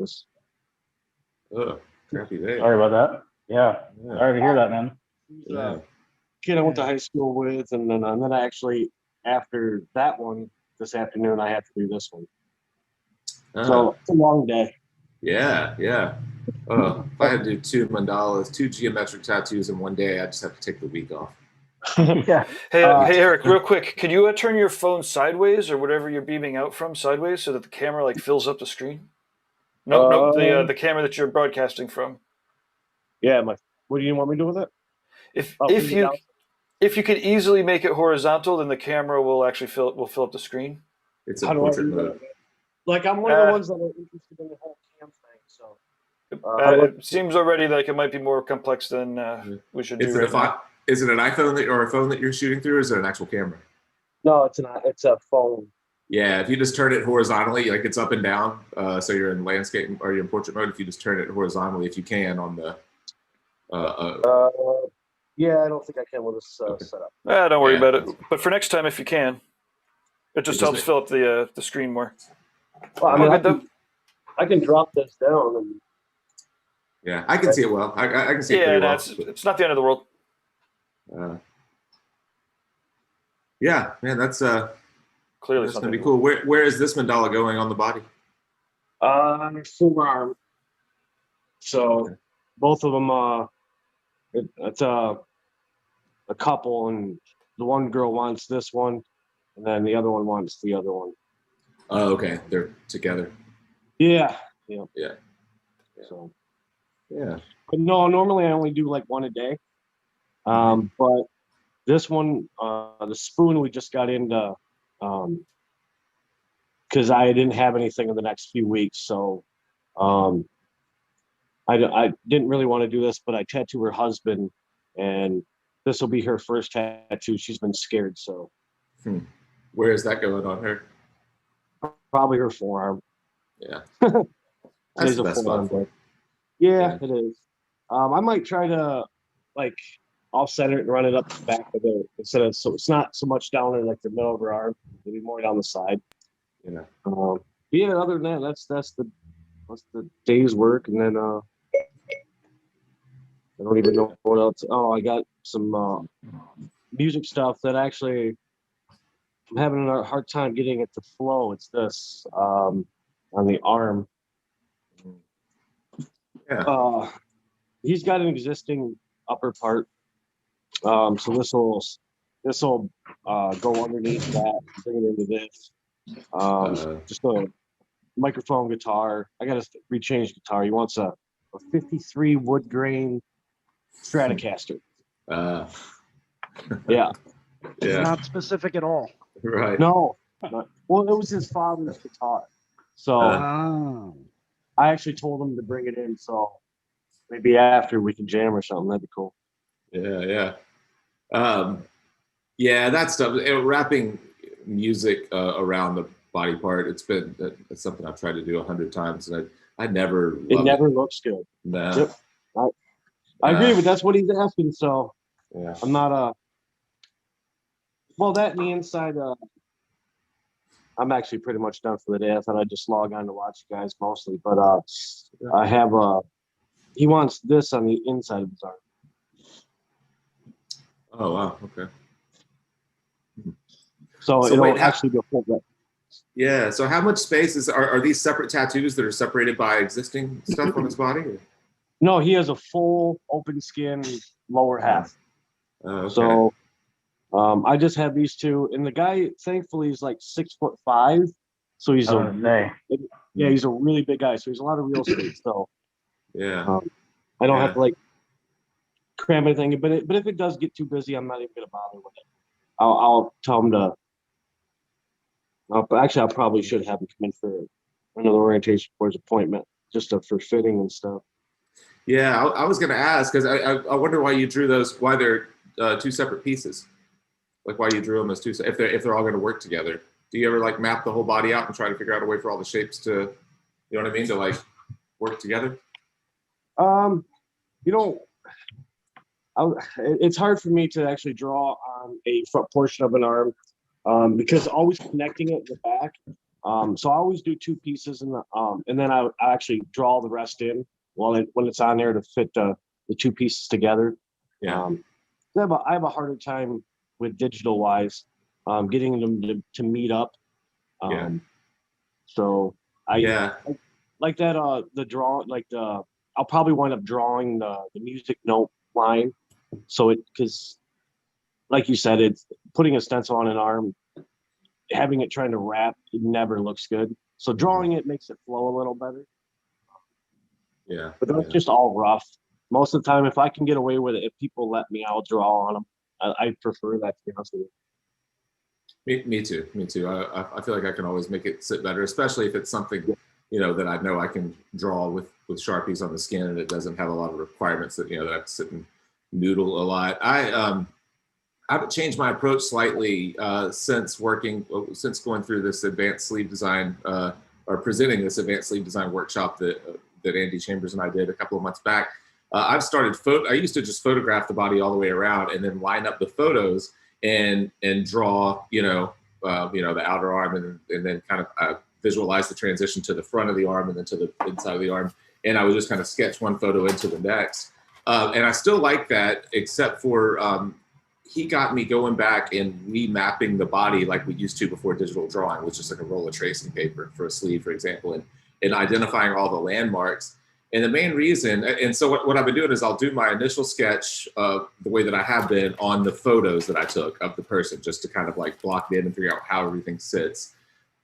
Oh, crappy day. Sorry about that. Yeah. Sorry to hear that, man. Kid I went to high school with, and then I actually, after that one this afternoon, I have to do this one. So it's a long day. Yeah. If I had to do 2 mandalas, 2 geometric tattoos in one day, I'd just have to take the week off. Yeah. Hey, Eric, real quick, can you turn your phone sideways or whatever you're beaming out from sideways so that the camera like fills up the screen? No, the camera that you're broadcasting from. Yeah, what do you want me to do with it? If Oh, if move it you down? if you could easily make it horizontal, then the camera will actually fill up the screen. It's How in do I portrait do mode. that? Like, I'm one of the Uh, ones that are interested in the whole cam thing, so. It seems already like it might be more complex than we should do Is it right now. is it an iPhone or a phone that you're shooting through, or is it an actual camera? No, it's a phone. Yeah, if you just turn it horizontally, like it's up and down, so you're in landscape or you're in portrait mode. If you just turn it horizontally, if you can, on the Yeah, I don't think I can with this Okay. setup. Don't worry Yeah. about it. But for next time, if you can, it just helps fill up the screen more. Well, I All mean, good though. I can drop this down and Yeah, I can see it well. I can see it Yeah, pretty no, well. it's not the end of the world. Yeah, man, that's Clearly, gonna be cool. Where is this mandala going on the body? forearm. So both of them, it's a couple, and the one girl wants this one, and then the other one wants the other one. Oh, okay, they're together. Yeah. So, Yeah. but no, normally I only do like one a day. But this one, the spoon, we just got into, because I didn't have anything in the next few weeks, so I didn't really want to do this, but I tattooed her husband, and this will be her first tattoo. She's been scared, so Where is that going on her? probably her forearm. Yeah. That's That's the best spot for it. Yeah, it is. I might try to like offset it and run it up the back of it instead of, so it's not so much down in like the middle of her arm, maybe more down the side. Yeah. Yeah. Other than that, that's the day's work, and then I don't even know what else. Oh, I got some music stuff that actually I'm having a hard time getting it to flow. It's this on the arm. Yeah. He's got an existing upper part, so this will go underneath that, bring it into this. Just a microphone guitar. I got to rechange guitar. He wants a 53 wood grain Stratocaster. Yeah. Yeah. Yeah. Not specific at all. Right. No. Well, it was his father's guitar, so Oh. I actually told him to bring it in. So maybe after we can jam or something. That'd be cool. Yeah. Yeah, that stuff. Wrapping music around the body part. It's something I've tried to do 100 times, and I never. It never looks good. Nah. Yep. I agree, but that's what he's asking. So Yeah. I'm not well, that and the inside. I'm actually pretty much done for the day. I thought I'd just log on to watch you guys mostly, but I have he wants this on the inside of his arm. Oh wow. Okay. So it'll actually be a full red. Yeah. So how much space are these separate tattoos that are separated by existing stuff on his body? Or? No, he has a full open skin lower half. Okay. So I just have these two, and the guy thankfully is like 6'5", so he's he's a really big guy, so he's a lot of real estate. So yeah, I don't have to like cram anything, but if it does get too busy, I'm not even gonna bother with it. I'll tell him to. Actually, I probably should have him come in for another orientation for his appointment, just for fitting and stuff. Yeah, I was gonna ask because I wonder why you drew those. Why they're two separate pieces. Like why you drew them as two, if they're all going to work together. Do you ever like map the whole body out and try to figure out a way for all the shapes to, you know what I mean, to like work together? It's hard for me to actually draw on a front portion of an arm because always connecting it in the back. So I always do two pieces and then I actually draw the rest in when it's on there to fit the two pieces together. Yeah. I have a harder time with digital wise, getting them to meet up. So I like that the draw, like the I'll probably wind up drawing the music note line. So because like you said, it's putting a stencil on an arm, having it trying to wrap, it never looks good. So drawing it makes it flow a little better. Yeah. But that's just all rough. Most of the time, if I can get away with it, if people let me, I'll draw on them. I prefer that, to be honest with you. Me too. Me too. I feel like I can always make it sit better, especially if it's something, you know, that I know I can draw with Sharpies on the skin and it doesn't have a lot of requirements that, you know, that I have to sit and noodle a lot. I've changed my approach slightly since going through this advanced sleeve design or presenting this advanced sleeve design workshop that Andy Chambers and I did a couple of months back. I've started I used to just photograph the body all the way around and then line up the photos and draw, the outer arm and then kind of visualize the transition to the front of the arm and then to the inside of the arm. And I would just kind of sketch one photo into the next. And I still like that, except for he got me going back and remapping the body like we used to before digital drawing, which is like a roll of tracing paper for a sleeve, for example, and identifying all the landmarks. And the main reason, and so what I've been doing is I'll do my initial sketch the way that I have been on the photos that I took of the person, just to kind of like block it in and figure out how everything sits.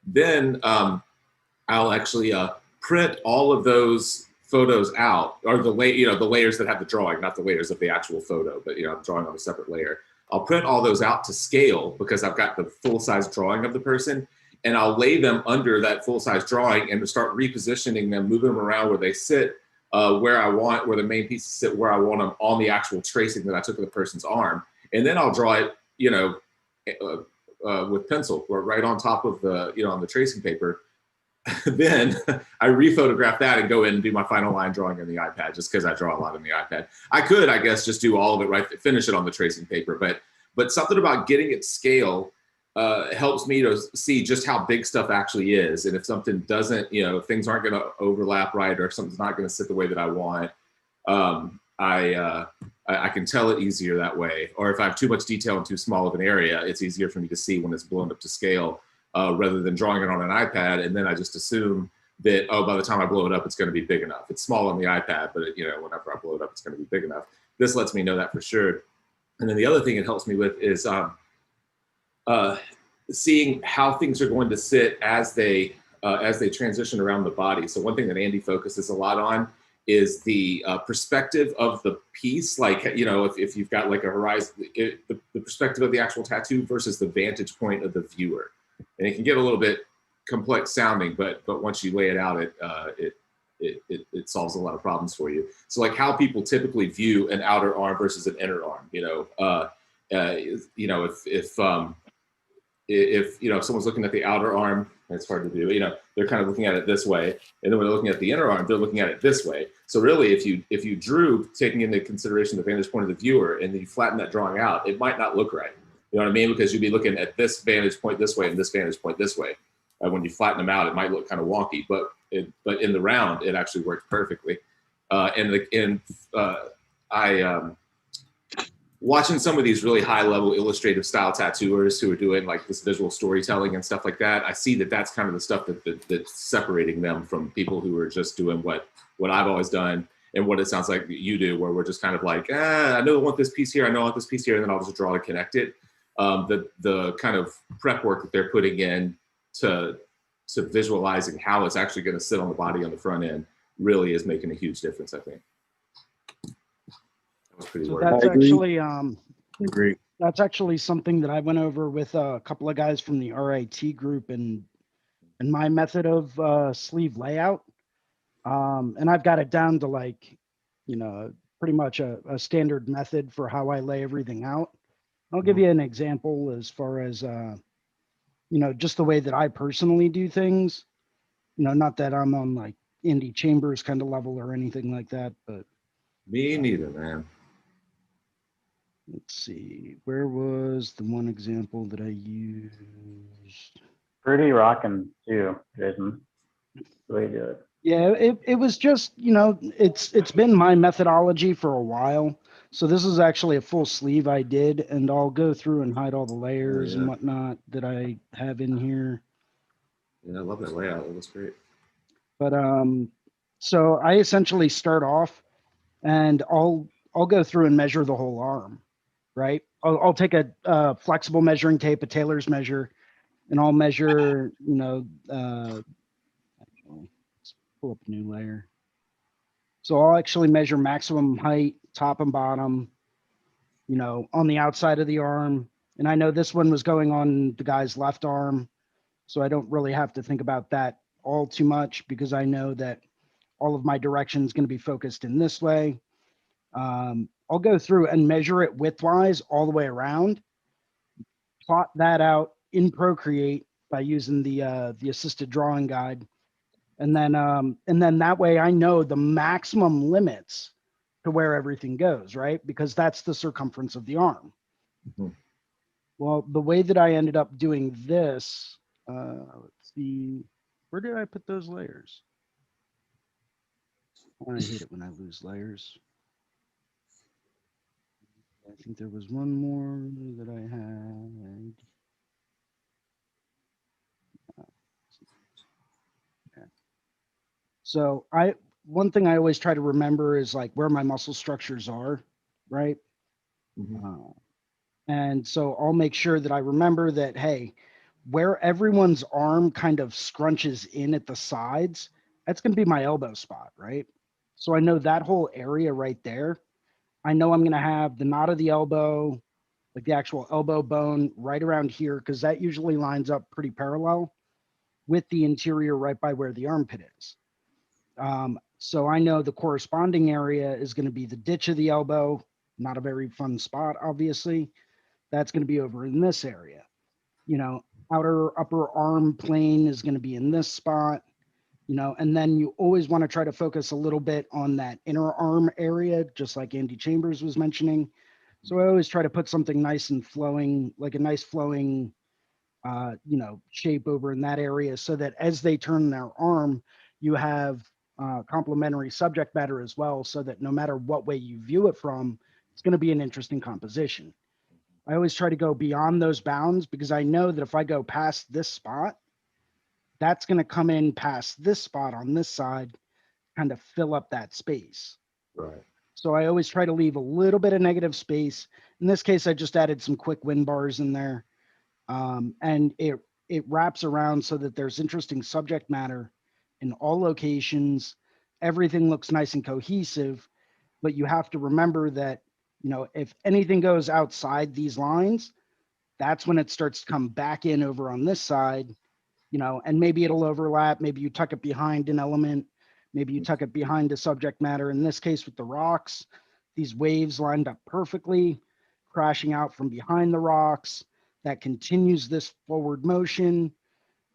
Then I'll actually print all of those photos out, or the layers that have the drawing, not the layers of the actual photo, but I'm drawing on a separate layer. I'll print all those out to scale because I've got the full-size drawing of the person, and I'll lay them under that full-size drawing and start repositioning them, moving them around where they sit, where the main pieces sit, where I want them on the actual tracing that I took of the person's arm. And then I'll draw it, with pencil, or right on top of the, on the tracing paper. Then I rephotograph that and go in and do my final line drawing on the iPad, just because I draw a lot on the iPad. I could, I guess, just do all of it finish it on the tracing paper, but something about getting it scale helps me to see just how big stuff actually is. And if something doesn't, if things aren't going to overlap right, or if something's not going to sit the way that I want, I can tell it easier that way. Or if I have too much detail in too small of an area, it's easier for me to see when it's blown up to scale. Rather than drawing it on an iPad, and then I just assume that, by the time I blow it up, it's going to be big enough. It's small on the iPad, but whenever I blow it up, it's going to be big enough. This lets me know that for sure. And then the other thing it helps me with is seeing how things are going to sit as they transition around the body. So one thing that Andy focuses a lot on is the perspective of the piece. Like, if you've got like a horizon, the perspective of the actual tattoo versus the vantage point of the viewer. And it can get a little bit complex sounding, but once you lay it out, it solves a lot of problems for you. So like how people typically view an outer arm versus an inner arm, if someone's looking at the outer arm, it's hard to do, they're kind of looking at it this way. And then when they're looking at the inner arm, they're looking at it this way. So really, if you drew, taking into consideration the vantage point of the viewer, and then you flatten that drawing out, it might not look right. You know what I mean? Because you'd be looking at this vantage point this way and this vantage point this way. When you flatten them out, it might look kind of wonky, but in the round, it actually works perfectly. Watching some of these really high-level illustrative style tattooers who are doing like this visual storytelling and stuff like that, I see that that's kind of the stuff that's separating them from people who are just doing what I've always done, and what it sounds like you do, where we're just kind of like, I know I want this piece here, I know I want this piece here, and then I'll just draw to connect it. The kind of prep work that they're putting in to visualizing how it's actually going to sit on the body on the front end really is making a huge difference, I think. That was pretty So wordy. that's actually Agree. that's actually something that I went over with a couple of guys from the RIT group and my method of sleeve layout. And I've got it down to like, pretty much a standard method for how I lay everything out. I'll give you an example as far as, just the way that I personally do things. Not that I'm on like Andy Chambers kind of level or anything like that, but. Me neither, man. Let's see, where was the one example that I used? Pretty rocking too, Jason. The way you do it. Yeah, it was just, it's been my methodology for a while. So this is actually a full sleeve I did, and I'll go through and hide all the layers and whatnot that I have in here. Yeah, I love that layout. It looks great. But So I essentially start off and I'll go through and measure the whole arm, right? I'll take a flexible measuring tape, a tailor's measure, and I'll measure, actually, let's pull up a new layer. So I'll actually measure maximum height, top and bottom, on the outside of the arm. And I know this one was going on the guy's left arm, so I don't really have to think about that all too much because I know that all of my direction is going to be focused in this way. I'll go through and measure it widthwise all the way around, plot that out in Procreate by using the assisted drawing guide. And then that way I know the maximum limits to where everything goes, right? Because that's the circumference of the arm. Mhm. Well, the way that I ended up doing this, let's see, where did I put those layers? I hate it when I lose layers. I think there was one more that I had. Yeah. So one thing I always try to remember is like where my muscle structures are, right? Mhm. And so I'll make sure that I remember that, hey, where everyone's arm kind of scrunches in at the sides, that's going to be my elbow spot, right? So I know that whole area right there. I know I'm going to have the knot of the elbow, like the actual elbow bone right around here, because that usually lines up pretty parallel with the interior right by where the armpit is. So I know the corresponding area is going to be the ditch of the elbow, not a very fun spot, obviously. That's going to be over in this area. Outer upper arm plane is going to be in this spot, and then you always want to try to focus a little bit on that inner arm area, just like Andy Chambers was mentioning. So I always try to put something nice and flowing, like a nice flowing, shape over in that area so that as they turn their arm, you have complementary subject matter as well, so that no matter what way you view it from, it's going to be an interesting composition. I always try to go beyond those bounds because I know that if I go past this spot, that's going to come in past this spot on this side, kind of fill up that space. Right. So I always try to leave a little bit of negative space. In this case, I just added some quick wind bars in there. And it wraps around so that there's interesting subject matter in all locations. Everything looks nice and cohesive, but you have to remember that, if anything goes outside these lines, that's when it starts to come back in over on this side, and maybe it'll overlap. Maybe you tuck it behind an element. Maybe you tuck it behind a subject matter. In this case, with the rocks, these waves lined up perfectly, crashing out from behind the rocks. That continues this forward motion.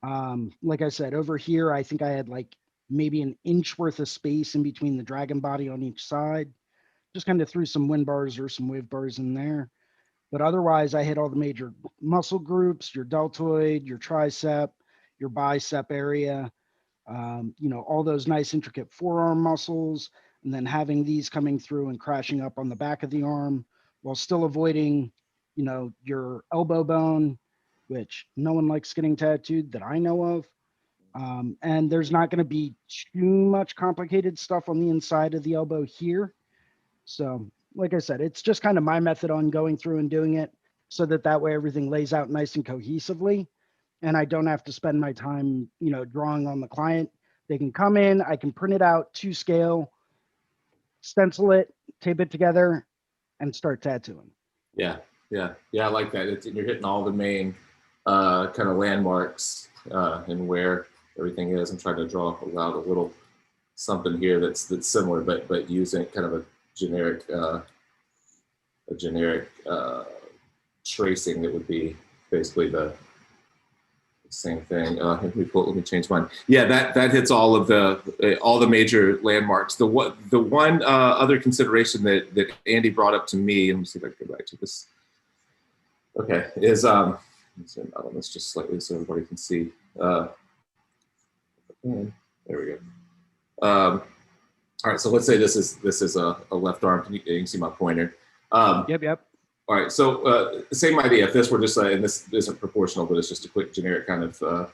Like I said, over here, I think I had like maybe an inch worth of space in between the dragon body on each side. Just kind of threw some wind bars or some wave bars in there. But otherwise, I hit all the major muscle groups, your deltoid, your tricep, your bicep area, all those nice intricate forearm muscles, and then having these coming through and crashing up on the back of the arm while still avoiding, your elbow bone, which no one likes getting tattooed that I know of. And there's not going to be too much complicated stuff on the inside of the elbow here. So, like I said, it's just kind of my method on going through and doing it so that way everything lays out nice and cohesively. And I don't have to spend my time, drawing on the client. They can come in, I can print it out to scale, stencil it, tape it together, and start tattooing. Yeah. I like that. You're hitting all the main kind of landmarks and where everything is. I'm trying to draw out a little something here that's similar, but using kind of a generic tracing that would be basically the same thing. Let me change mine. Yeah, that hits all the major landmarks. The one other consideration that Andy brought up to me, let me see if I can go back to this. Okay, is let's zoom out on this just slightly so everybody can see. There we go. All right, so let's say this is a left arm. You can see my pointer. Yep. All right, so same idea. If this were just, and this isn't proportional, but it's just a quick generic kind of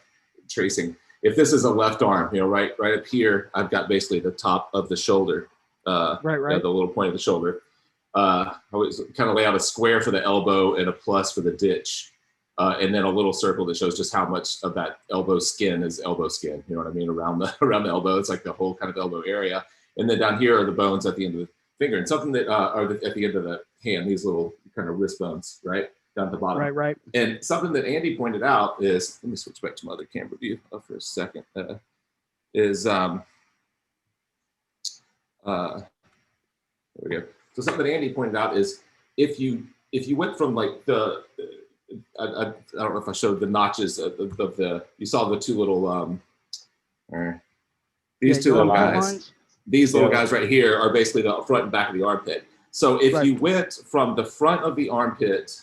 tracing. if this is a left arm, right up here, I've got basically the top of the shoulder, right. the little point of the shoulder. I always kind of lay out a square for the elbow and a plus for the ditch. And then a little circle that shows just how much of that elbow skin is elbow skin. You know what I mean? Around the elbow, it's like the whole kind of elbow area. And then down here are the bones at the end of the finger, and something that are at the end of the hand. These little kind of wrist bones, right down at the bottom. Right. And something that Andy pointed out is, let me switch back to my other camera view for a second. There we go. So something that Andy pointed out is if you went from like I don't know if I showed the notches of the, you saw the two little, these two little guys. Lines. These little guys right here are basically the front and back of the armpit. So if you went from the front of the armpit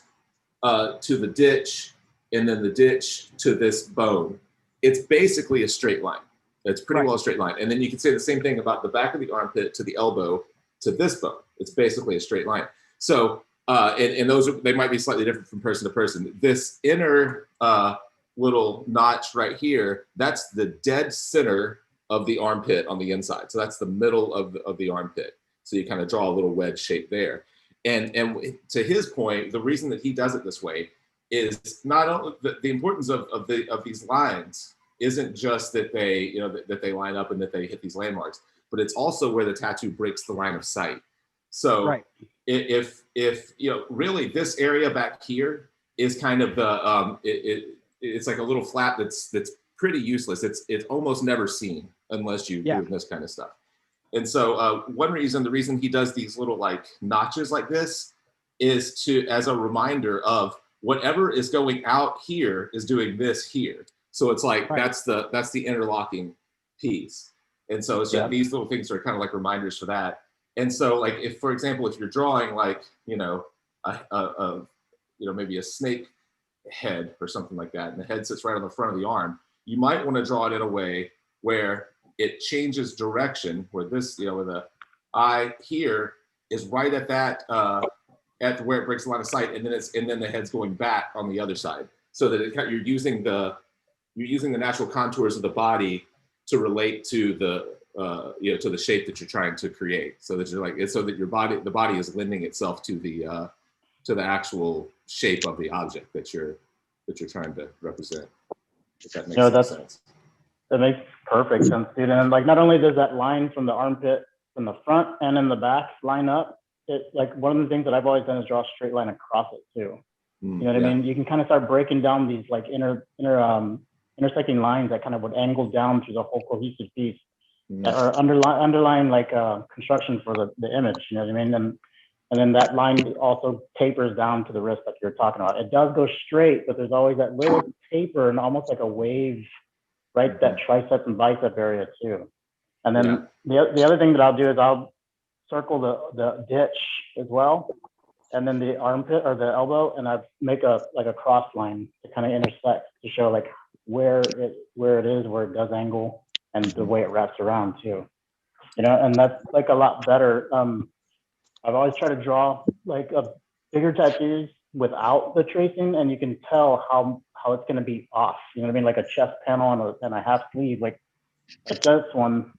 to the ditch, and then the ditch to this bone, it's basically a straight line. It's pretty well a straight line. And then you can say the same thing about the back of the armpit to the elbow to this bone. It's basically a straight line. So and they might be slightly different from person to person. This inner little notch right here, that's the dead center of the armpit on the inside. So that's the middle of the armpit. So you kind of draw a little wedge shape there. And to his point, the reason that he does it this way is not only the importance of these lines isn't just that they, that they line up and that they hit these landmarks, but it's also where the tattoo breaks the line of sight. So if really this area back here is kind of the it's like a little flap that's pretty useless. It's almost never seen unless you do this kind of stuff. And so the reason he does these little like notches like this is as a reminder of whatever is going out here is doing this here. So it's like that's the interlocking piece. And so it's just these little things are kind of like reminders for that. And so like if, for example, if you're drawing like, maybe a snake head or something like that, and the head sits right on the front of the arm, you might want to draw it in a way where it changes direction, where this, where the eye here is right at that, at where it breaks the line of sight, and then the head's going back on the other side, so that you're using the natural contours of the body to relate to the to the shape that you're trying to create, so that you're like so that the body is lending itself to the actual shape of the object that you're trying to represent. If that makes sense. That makes perfect sense, dude. And like, not only does that line from the armpit from the front and in the back line up, it like one of the things that I've always done is draw a straight line across it too. You know what I mean? You can kind of start breaking down these like intersecting lines that kind of would angle down through the whole cohesive piece, or underline like construction for the image. You know what I mean? And then that line also tapers down to the wrist that you're talking about. It does go straight, but there's always that little taper and almost like a wave, right? That tricep and bicep area too. And then the other thing that I'll do is I'll circle the ditch as well, and then the armpit or the elbow, and I make a cross line to kind of intersect to show like where it does angle, and the way it wraps around too. And that's like a lot better. I've always tried to draw like a bigger tattoos without the tracing, and you can tell how it's going to be off. You know what I mean? Like a chest panel and a half sleeve, like this one.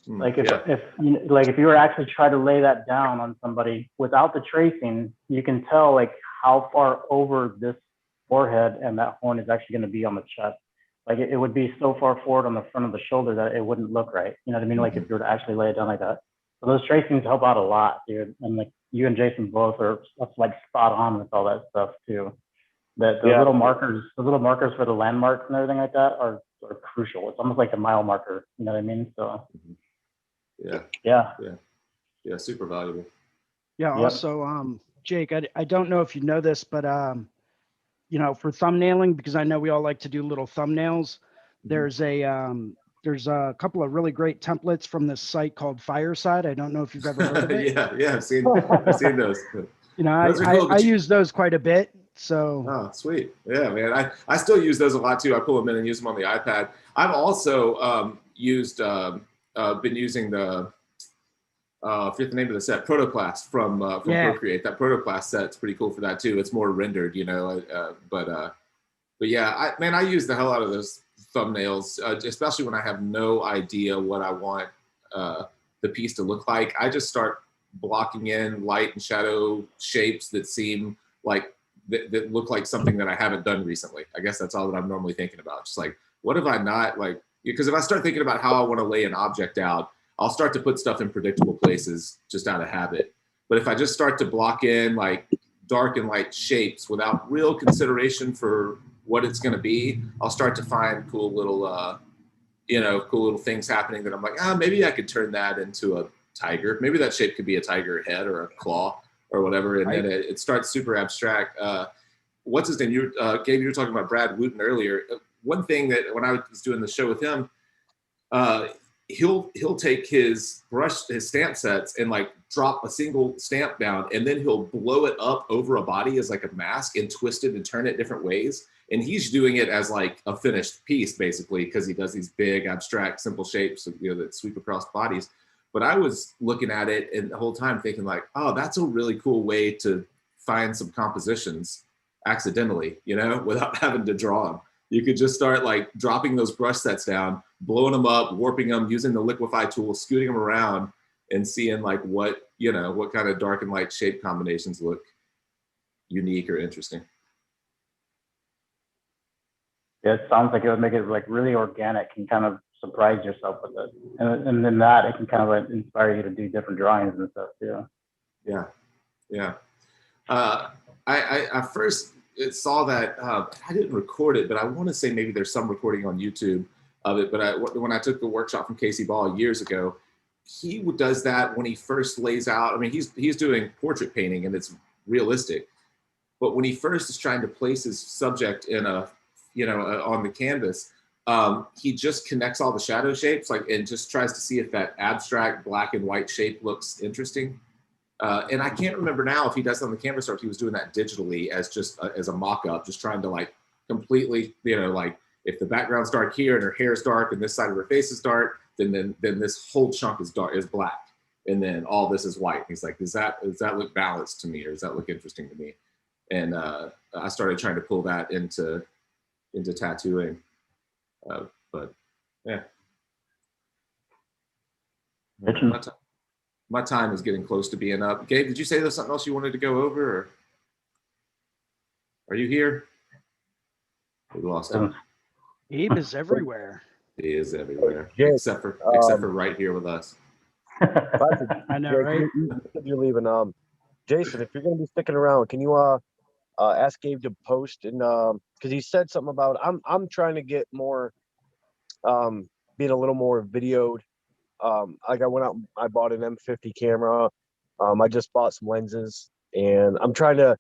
Like if you were actually trying to lay that down on somebody without the tracing, you can tell like how far over this forehead and that horn is actually going to be on the chest. Like it would be so far forward on the front of the shoulder that it wouldn't look right. You know what I mean? Like if you were to actually lay it down like that. So those tracings help out a lot, dude. And like you and Jason both are like spot on with all that stuff too. The little markers for the landmarks and everything like that are crucial. It's almost like a mile marker. You know what I mean? So. Yeah, super valuable. Yeah. Also, Jake, I don't know if you know this, but for thumbnailing, because I know we all like to do little thumbnails. There's a couple of really great templates from this site called Fireside. I don't know if you've ever heard of it. yeah, I've seen those. I use those quite a bit. So. Oh, sweet. Yeah, man. I still use those a lot too. I pull them in and use them on the iPad. I've also been using the I forget the name of the set, Protoclast from Procreate. That Protoclast set's pretty cool for that too. It's more rendered, but yeah, I use the hell out of those thumbnails, especially when I have no idea what I want the piece to look like. I just start blocking in light and shadow shapes that seem like that look like something that I haven't done recently. I guess that's all that I'm normally thinking about. Just like, what have I not like? Because if I start thinking about how I want to lay an object out, I'll start to put stuff in predictable places just out of habit. But if I just start to block in like dark and light shapes without real consideration for what it's going to be, I'll start to find cool little, cool little things happening that I'm like, maybe I could turn that into a tiger. Maybe that shape could be a tiger head or a claw or whatever. And then it starts super abstract. What's his name? Gabe, you were talking about Brad Wooten earlier. One thing that when I was doing the show with him, he'll take his stamp sets and like drop a single stamp down, and then he'll blow it up over a body as like a mask and twist it and turn it different ways. And he's doing it as like a finished piece basically, because he does these big abstract simple shapes, that sweep across bodies. But I was looking at it and the whole time thinking like, oh, that's a really cool way to find some compositions accidentally, without having to draw them. You could just start like dropping those brush sets down, blowing them up, warping them, using the liquefy tool, scooting them around, and seeing like what kind of dark and light shape combinations look unique or interesting. Yeah, it sounds like it would make it like really organic and kind of surprise yourself with it. And then that it can kind of like inspire you to do different drawings and stuff too. Yeah. I first saw that, I didn't record it, but I want to say maybe there's some recording on YouTube of it. But when I took the workshop from Casey Ball years ago, he does that when he first lays out. I mean, he's doing portrait painting and it's realistic. But when he first is trying to place his subject in on the canvas, he just connects all the shadow shapes and just tries to see if that abstract black and white shape looks interesting. And I can't remember now if he does it on the canvas or if he was doing that digitally as a mock-up, just trying to like completely, like if the background's dark here and her hair is dark and this side of her face is dark, then this whole chunk is black. And then all this is white. And he's like, does that look balanced to me, or does that look interesting to me? And I started trying to pull that into tattooing. But yeah. My time is getting close to being up. Gabe, did you say there's something else you wanted to go over? Or are you here? We lost him. Gabe is everywhere. He is everywhere, Jake, except for right here with us. I know, right? You're leaving. Jason, if you're going to be sticking around, can you ask Gabe to post and because he said something about I'm trying to get more, being a little more videoed. Like I went out, I bought an M50 camera. I just bought some lenses, and I'm trying to.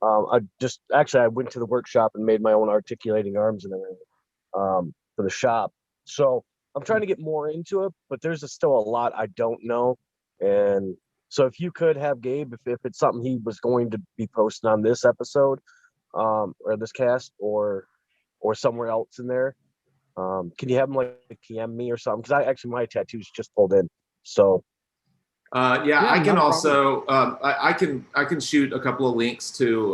I went to the workshop and made my own articulating arms and everything for the shop. So I'm trying to get more into it, but there's still a lot I don't know. And so if you could have Gabe, if it's something he was going to be posting on this episode, or this cast, or somewhere else in there. Can you have him like PM me or something? Because my tattoo's just pulled in. So I can also I can shoot a couple of links to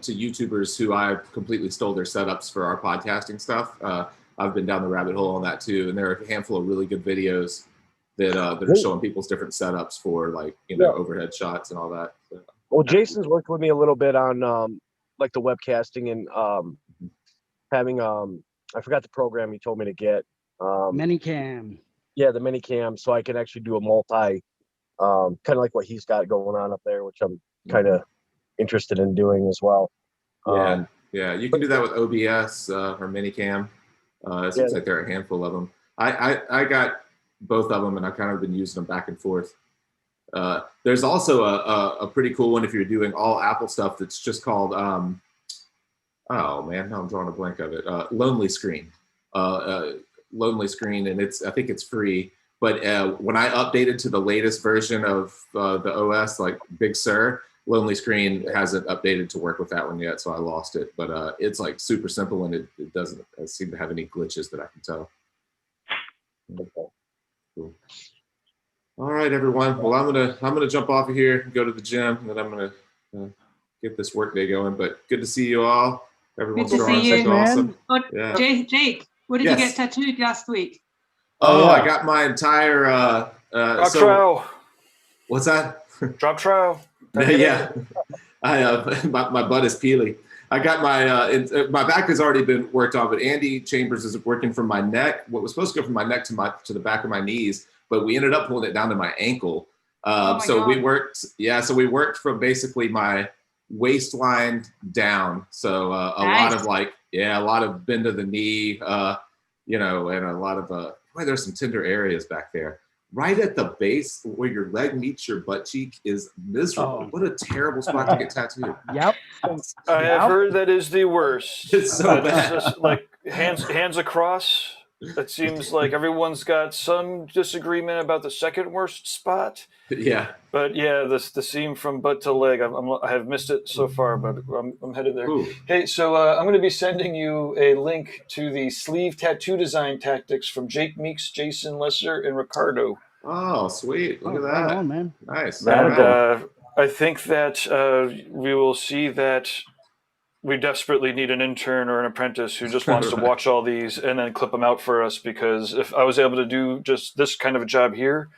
YouTubers who I completely stole their setups for our podcasting stuff. I've been down the rabbit hole on that too, and there are a handful of really good videos that are showing people's different setups for overhead shots and all that. So. Well, Jason's worked with me a little bit on like the webcasting and having I forgot the program he told me to get. Manycam. Yeah, the Manycam, so I can actually do a multi, kind of like what he's got going on up there, which I'm kind of interested in doing as well. Yeah, you can do that with OBS or Manycam. It seems like there are a handful of them. I got both of them, and I've kind of been using them back and forth. There's also a pretty cool one if you're doing all Apple stuff that's just called, oh man, now I'm drawing a blank of it. Lonely Screen. Lonely Screen, and I think it's free. But when I updated to the latest version of the OS, like Big Sur, Lonely Screen hasn't updated to work with that one yet, so I lost it. But it's like super simple, and it doesn't seem to have any glitches that I can tell. Cool. All right, everyone. Well, I'm gonna jump off of here and go to the gym, and then I'm gonna get this work day going. But good to see you all. Everyone's Good to see you, awesome. Yeah. Jake, What did you Yes. get tattooed last week? Oh, yeah. I got my entire. Drop So trowel. what's that? Drop trowel. Yeah, my butt is peely. I got my back has already been worked on, but Andy Chambers is working from my neck. What was supposed to go from my neck to the back of my knees, but we ended up pulling it down to my ankle. Oh my So we God. worked. Yeah, so we worked from basically my waistline down. So a lot Nice. of a lot of bend of the knee, and a lot of boy, there's some tender areas back there. Right at the base where your leg meets your butt cheek is miserable. Oh. What a terrible spot to get tattooed. Yep. I have heard that is the worst. It's so bad. Just like hands across. It seems like everyone's got some disagreement about the second worst spot. Yeah. But yeah, the seam from butt to leg, I have missed it so far, but I'm headed there. Ooh. Hey, so I'm going to be sending you a link to the sleeve tattoo design tactics from Jake Meeks, Jason Lesser, and Ricardo. Oh, sweet. Look at Right that. on, man. Nice. And Radical. I think that we will see that we desperately need an intern or an apprentice who just wants to Right. watch all these and then clip them out for us, because if I was able to do just this kind of a job here,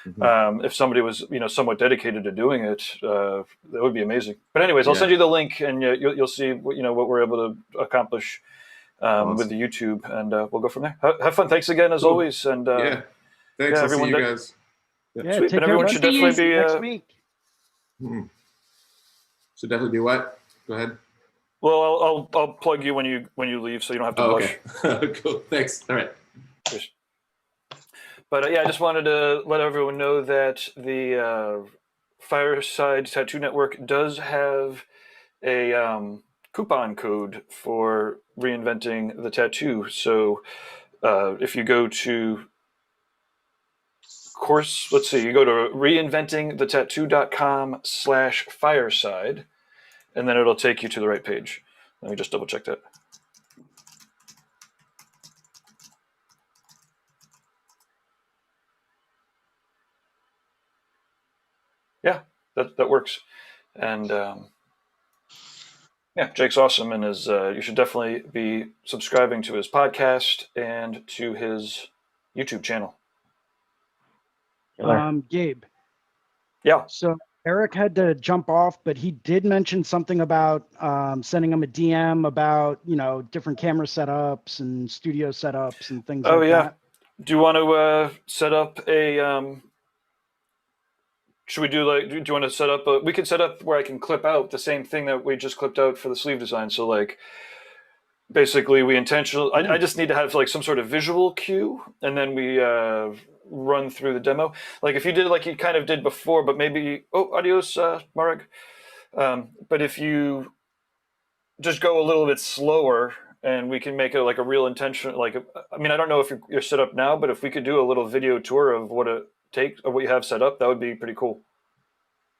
if somebody was somewhat dedicated to doing it, that would be amazing. But anyways, I'll Yeah. send you the link, and you'll see what we're able to accomplish Awesome. with the YouTube, and we'll go from there. Have fun. Thanks again as Cool. always, and Yeah. Thanks. I'll see everyone you that- guys. Yeah, Sweet, take but everyone care, should bud. See definitely you be Next week. Mhm. Should definitely be what? Go ahead. well. I'll plug you when you leave, so you don't have to Oh, blush. okay. Cool. Thanks. All right. Cheers. But yeah, I just wanted to let everyone know that the Fireside Tattoo Network does have a coupon code for reinventing the tattoo. So if you go to you go to reinventingthetattoo.com/fireside, and then it'll take you to the right page. Let me just double check that. Yeah, that works. And yeah, Jake's awesome, and you should definitely be subscribing to his podcast and to his YouTube channel. Gabe. Yeah. So Eric had to jump off, but he did mention something about sending him a DM about, different camera setups and studio setups and things Oh like yeah. that. Do you want to set up a? Should we do do you want to set up we could set up where I can clip out the same thing that we just clipped out for the sleeve design. So basically we intentionally. I just need to have some sort of visual cue, and then we run through the demo. If you did like you kind of did before, but maybe adios, Marek. But if you just go a little bit slower, and we can make it a real intention. I don't know if you're set up now, but if we could do a little video tour of what it takes or what you have set up, that would be pretty cool.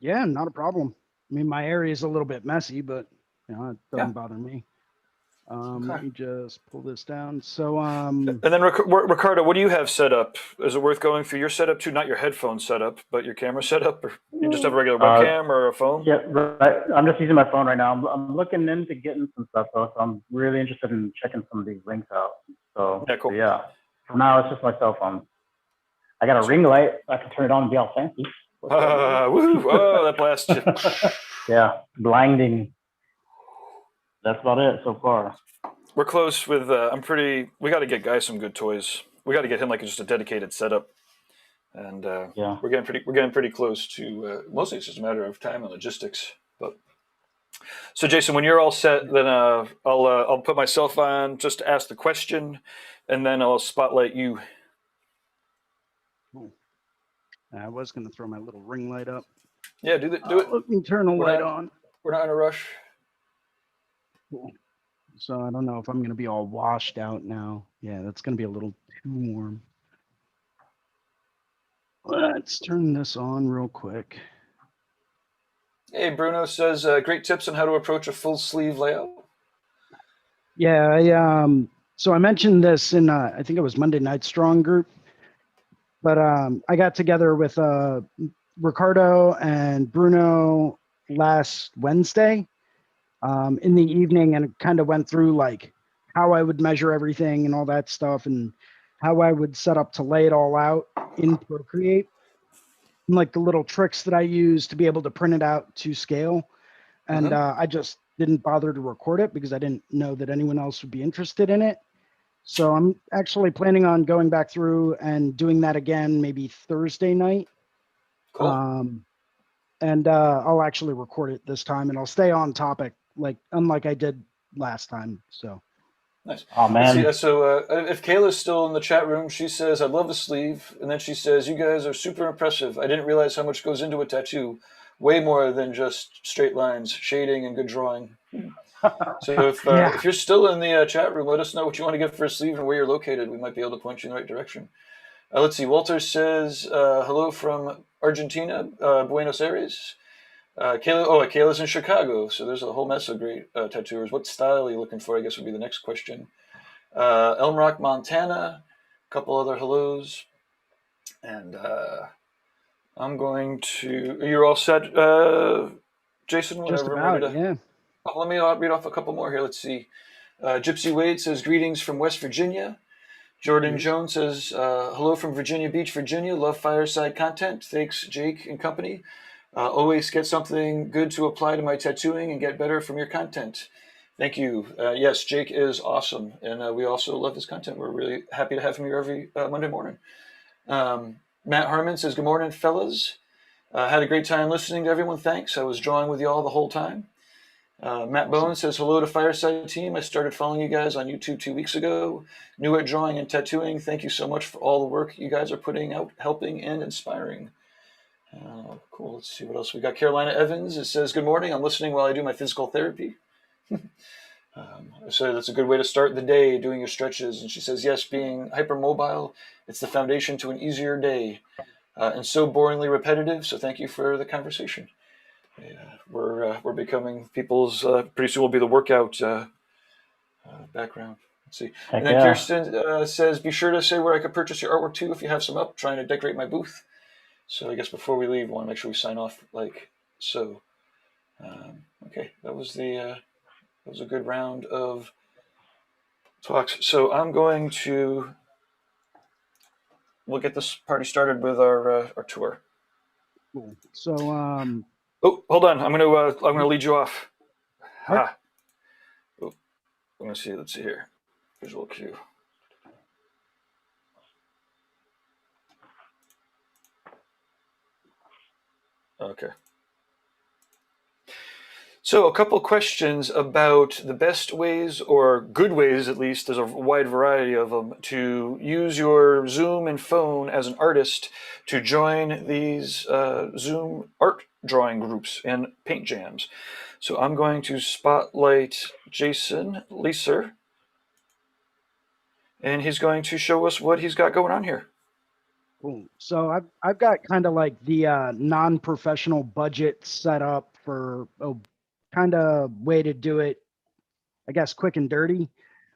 Yeah, not a problem. I mean, my area is a little bit messy, but it doesn't bother me. Let me just pull this down. So, and then Ricardo, what do you have set up? Is it worth going through your setup too? Not your headphone setup, but your camera setup, or you just have a regular webcam or a phone? Yeah, right. I'm just using my phone right now. I'm looking into getting some stuff though, so I'm really interested in checking some of these links out. So Yeah, cool. so yeah, for now it's just my cell phone. I got a ring light. I can turn it on and be all fancy. Woo! Oh, that blast you. Yeah, blinding. That's about it so far. We're close with. We got to get Guy some good toys. We got to get him just a dedicated setup, and Yeah. we're getting pretty close to. Mostly, it's just a matter of time and logistics. But so, Jason, when you're all set, then I'll put myself on just to ask the question, and then I'll spotlight you. I was going to throw my little ring light up. Yeah, do it. Let me turn the light on. We're not in a rush. Cool. So I don't know if I'm going to be all washed out now. Yeah, that's going to be a little too warm. Let's turn this on real quick. Hey, Bruno says great tips on how to approach a full sleeve layout. Yeah, so I mentioned this in I think it was Monday Night Strong group, but I got together with Ricardo and Bruno last Wednesday in the evening, and kind of went through how I would measure everything and all that stuff, and how I would set up to lay it all out in Procreate, and like the little tricks that I use to be able to print it out to scale. And I just didn't bother to record it because I didn't know that anyone else would be interested in it. So I'm actually planning on going back through and doing that again, maybe Thursday night. Cool. And I'll actually record it this time, and I'll stay on topic, like unlike I did last time. So Nice. Oh man. See, so if Kayla's still in the chat room, she says, "I'd love a sleeve," and then she says, "You guys are super impressive. I didn't realize how much goes into a tattoo. Way more than just straight lines, shading, and good drawing." So if you're still in the chat room, let us know what you want to get for a sleeve and where you're located. We might be able to point you in the right direction. Let's see. Walter says, "Hello from Argentina, Buenos Aires." Kayla's in Chicago, so there's a whole mess of great tattooers. What style are you looking for, I guess, would be the next question. Elm Rock, Montana, a couple other hellos. And I'm going to... You're all set, Jason? Whenever just about, yeah. Oh, let me read off a couple more here. Let's see. Gypsy Wade says, "Greetings from West Virginia." Jordan Jones says, "Hello from Virginia Beach, Virginia. Love fireside content. Thanks, Jake and company. Always get something good to apply to my tattooing and get better from your content." Thank you. Yes, Jake is awesome, and we also love his content. We're really happy to have him here every Monday morning. Matt Harmon says, "Good morning, fellas. Had a great time listening to everyone. Thanks. I was drawing with you all the whole time." Matt Bowen says, "Hello to Fireside Team. I started following you guys on YouTube 2 weeks ago. New at drawing and tattooing. Thank you so much for all the work you guys are putting out, helping and inspiring." Cool. Let's see what else we got. Carolina Evans, it says, "Good morning. I'm listening while I do my physical therapy." So that's a good way to start the day, doing your stretches. And she says, "Yes, being hypermobile, it's the foundation to an easier day, and so boringly repetitive. So thank you for the conversation." We're becoming people's. Pretty soon will be the workout background. Let's see. Heck And then yeah. Kirsten says, "Be sure to say where I could purchase your artwork too if you have some up. Trying to decorate my booth." So I guess before we leave, I want to make sure we sign off like so. Okay, that was a good round of talks. So I'm going to. We'll get this party started with our tour. Cool. So oh, hold on. I'm gonna lead you off. Right. Oh, I'm gonna see. Let's see here. Visual cue. Okay. So a couple questions about the best ways, or good ways at least, there's a wide variety of them, to use your Zoom and phone as an artist to join these Zoom art drawing groups and paint jams. So I'm going to spotlight Jason Leeser, and he's going to show us what he's got going on here. Cool. So I've got kind of like the non-professional budget set up for a kind of way to do it, I guess, quick and dirty.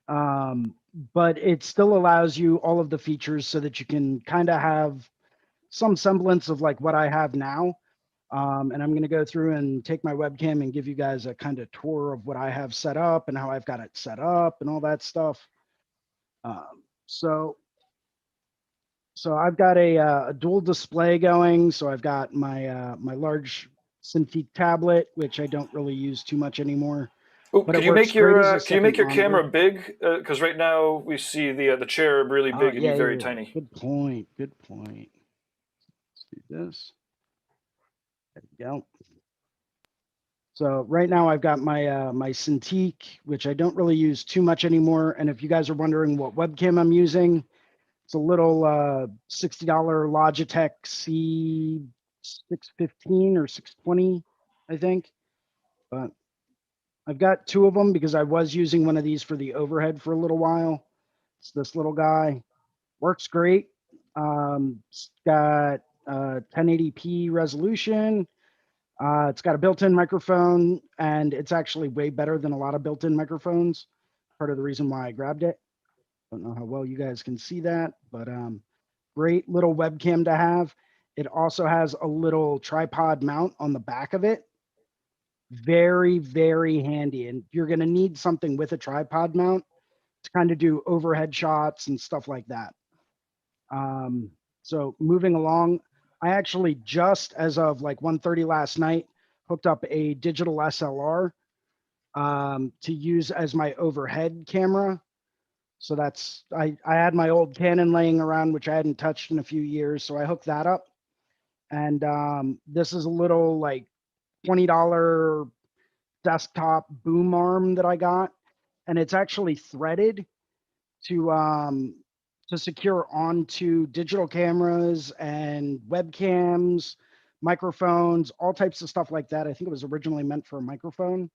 But it still allows you all of the features so that you can kind of have some semblance of like what I have now. And I'm going to go through and take my webcam and give you guys a kind of tour of what I have set up and how I've got it set up and all that stuff. So I've got a dual display going. So I've got my my large Cintiq tablet, which I don't really use too much anymore. Oh, can you make your camera big? Because right now we see the chair really big and you very tiny. Good point. Good point. Let's do this. There we go. So right now I've got my my Cintiq, which I don't really use too much anymore. And if you guys are wondering what webcam I'm using, it's a little $60 Logitech C615 or 620, I think. But I've got two of them because I was using one of these for the overhead for a little while. It's this little guy. Works great. It's got 1080p resolution. It's got a built-in microphone, and it's actually way better than a lot of built-in microphones. Part of the reason why I grabbed it. Don't know how well you guys can see that, but great little webcam to have. It also has a little tripod mount on the back of it. Very, very handy. And you're going to need something with a tripod mount to kind of do overhead shots and stuff like that. So moving along, I actually just as of like 1:30 last night, hooked up a digital SLR to use as my overhead camera. So that's, I had my old Canon laying around, which I hadn't touched in a few years. So I hooked that up. And this is a little like $20 desktop boom arm that I got. And it's actually threaded to secure onto digital cameras and webcams, microphones, all types of stuff like that. I think it was originally meant for a microphone,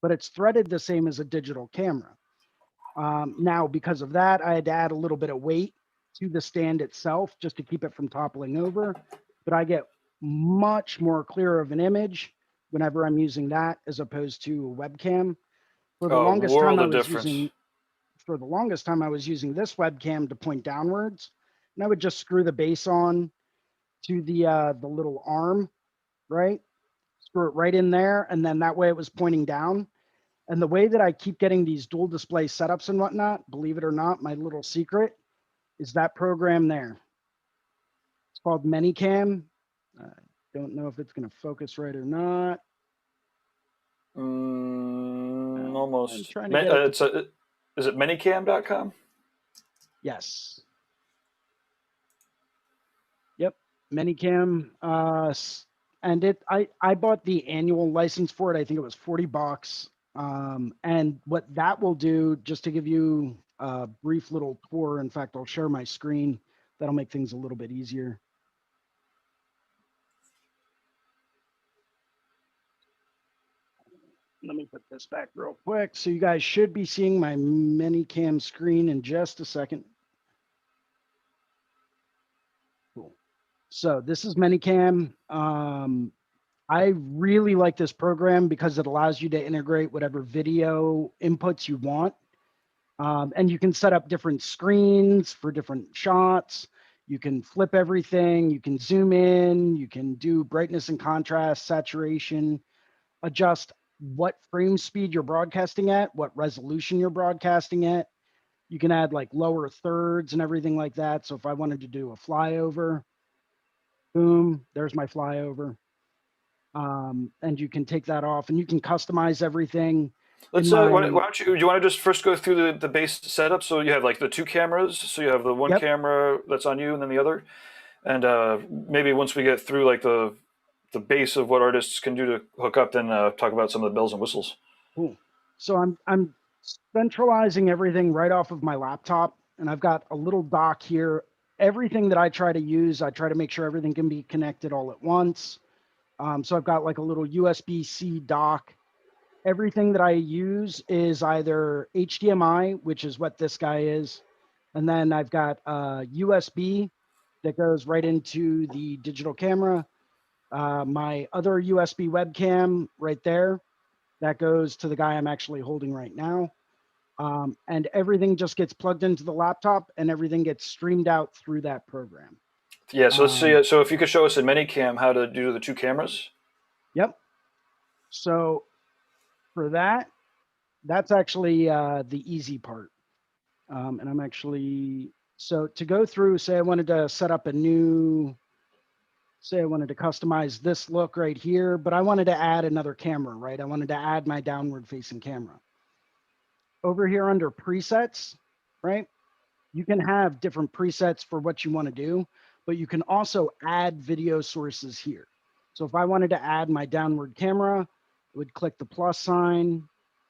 but it's threaded the same as a digital camera. Now, because of that, I had to add a little bit of weight to the stand itself just to keep it from toppling over, but I get much more clear of an image whenever I'm using that as opposed to a webcam. For the longest time, I was using this webcam to point downwards, and I would just screw the base on to the little arm, right? Screw it right in there, and then that way it was pointing down. And the way that I keep getting these dual display setups and whatnot, believe it or not, my little secret is that program there. It's called Manycam. Don't know if it's going to focus right or not. Almost. I'm trying to get it. Is it Manycam.com? Yes. Yep, Manycam. And I bought the annual license for it. I think it was $40. And what that will do, just to give you a brief little tour, in fact, I'll share my screen. That'll make things a little bit easier. Let me put this back real quick. So you guys should be seeing my Manycam screen in just a second. Cool. So this is Manycam. I really like this program because it allows you to integrate whatever video inputs you want. And you can set up different screens for different shots. You can flip everything. You can zoom in. You can do brightness and contrast, saturation, adjust what frame speed you're broadcasting at, what resolution you're broadcasting at. You can add like lower thirds and everything like that. So if I wanted to do a flyover, boom, there's my flyover. And you can take that off and you can customize everything. Let's why don't you, do you want to just first go through the base setup? So you have like the two cameras. So you have the one camera that's on you and then the other. And maybe once we get through like the base of what artists can do to hook up, then talk about some of the bells and whistles. Cool. So I'm centralizing everything right off of my laptop, and I've got a little dock here. Everything that I try to use, I try to make sure everything can be connected all at once. So I've got like a little USB-C dock. Everything that I use is either HDMI, which is what this guy is, and then I've got USB that goes right into the digital camera. My other USB webcam right there, that goes to the guy I'm actually holding right now. And everything just gets plugged into the laptop and everything gets streamed out through that program. Yeah, so let's see. So if you could show us in Manycam how to do the two cameras. Yep. So for that, that's actually the easy part. And I'm actually, so to go through, say I wanted to set up a new, say I wanted to customize this look right here, but I wanted to add another camera, right? I wanted to add my downward facing camera. Over here under presets, right? You can have different presets for what you want to do, but you can also add video sources here. So if I wanted to add my downward camera, I would click the plus sign,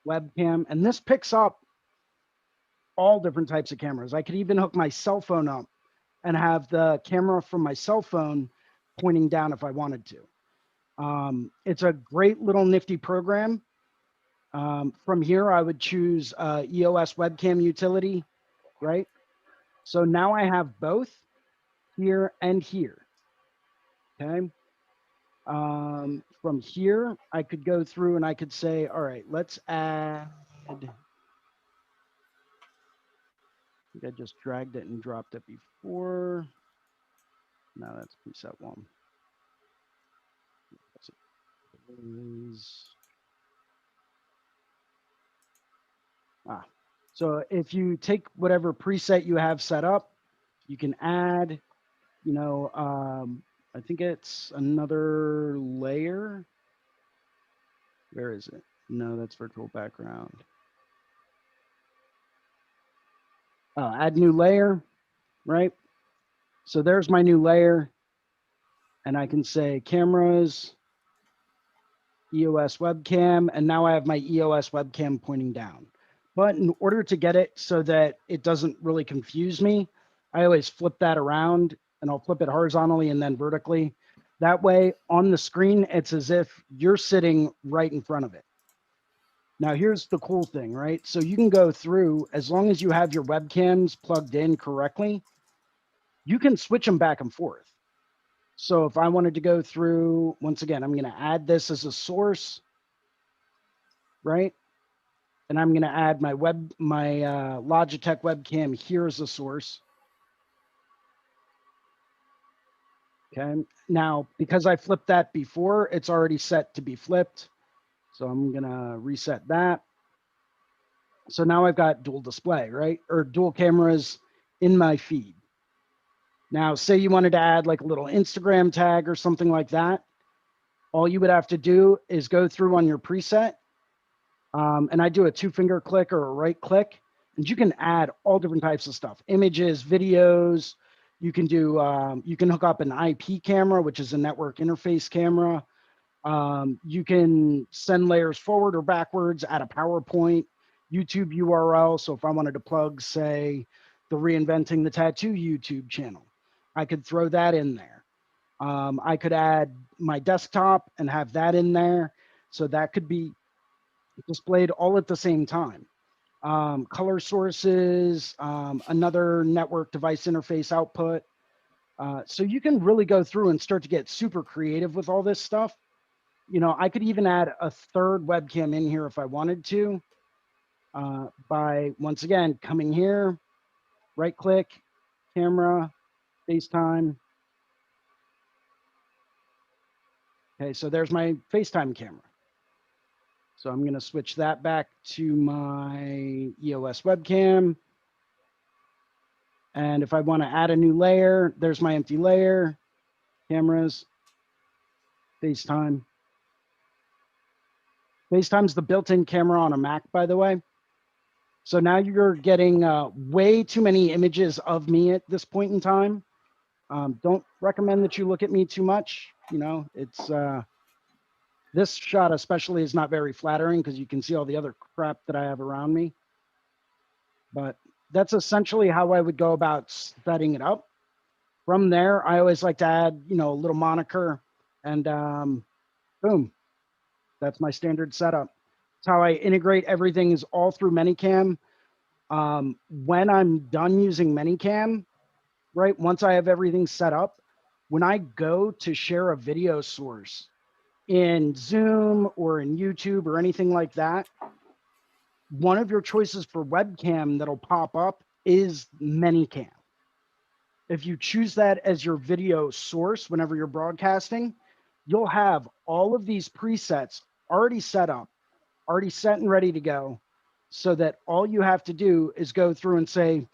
webcam, and this picks up all different types of cameras. I could even hook my cell phone up and have the camera from my cell phone pointing down if I wanted to. It's a great little nifty program. From here, I would choose Eos Webcam Utility, right? So now I have both here and here, okay? From here, I could go through and I could say, all right, let's add, I think I just dragged it and dropped it before. No, that's preset one. So if you take whatever preset you have set up, you can add, you know, I think it's another layer. Where is it? No, that's virtual background. Add new layer, right? So there's my new layer. And I can say cameras, EOS webcam, and now I have my EOS webcam pointing down. But in order to get it so that it doesn't really confuse me, I always flip that around, and I'll flip it horizontally and then vertically. That way on the screen, it's as if you're sitting right in front of it. Now here's the cool thing, right? So you can go through, as long as you have your webcams plugged in correctly, you can switch them back and forth. So if I wanted to go through, once again, I'm going to add this as a source, right? And I'm going to add my Logitech webcam here as a source. Okay. Now, because I flipped that before, it's already set to be flipped. So I'm going to reset that. So now I've got dual display, right? Or dual cameras in my feed. Now, say you wanted to add like a little Instagram tag or something like that. All you would have to do is go through on your preset. And I do a 2-finger click or a right click, and you can add all different types of stuff, images, videos. You can do, you can hook up an IP camera, which is a network interface camera. You can send layers forward or backwards, add a PowerPoint, YouTube URL. So if I wanted to plug, say, the Reinventing the Tattoo YouTube channel, I could throw that in there. I could add my desktop and have that in there. So that could be displayed all at the same time. Color sources, another network device interface output. So you can really go through and start to get super creative with all this stuff. You know, I could even add a third webcam in here if I wanted to, by once again, coming here, right click, camera, FaceTime. Okay, so there's my FaceTime camera. So I'm going to switch that back to my EOS webcam. And if I want to add a new layer, there's my empty layer, cameras, FaceTime. FaceTime's the built-in camera on a Mac, by the way. So now you're getting way too many images of me at this point in time. Don't recommend that you look at me too much. You know, it's this shot especially is not very flattering because you can see all the other crap that I have around me. But that's essentially how I would go about setting it up. From there, I always like to add, you know, a little moniker, and boom, that's my standard setup. It's how I integrate everything is all through Manycam. When I'm done using Manycam, right, once I have everything set up, when I go to share a video source in Zoom or in YouTube or anything like that, one of your choices for webcam that'll pop up is Manycam. If you choose that as your video source whenever you're broadcasting, you'll have all of these presets already set up, already set and ready to go, so that all you have to do is go through and say,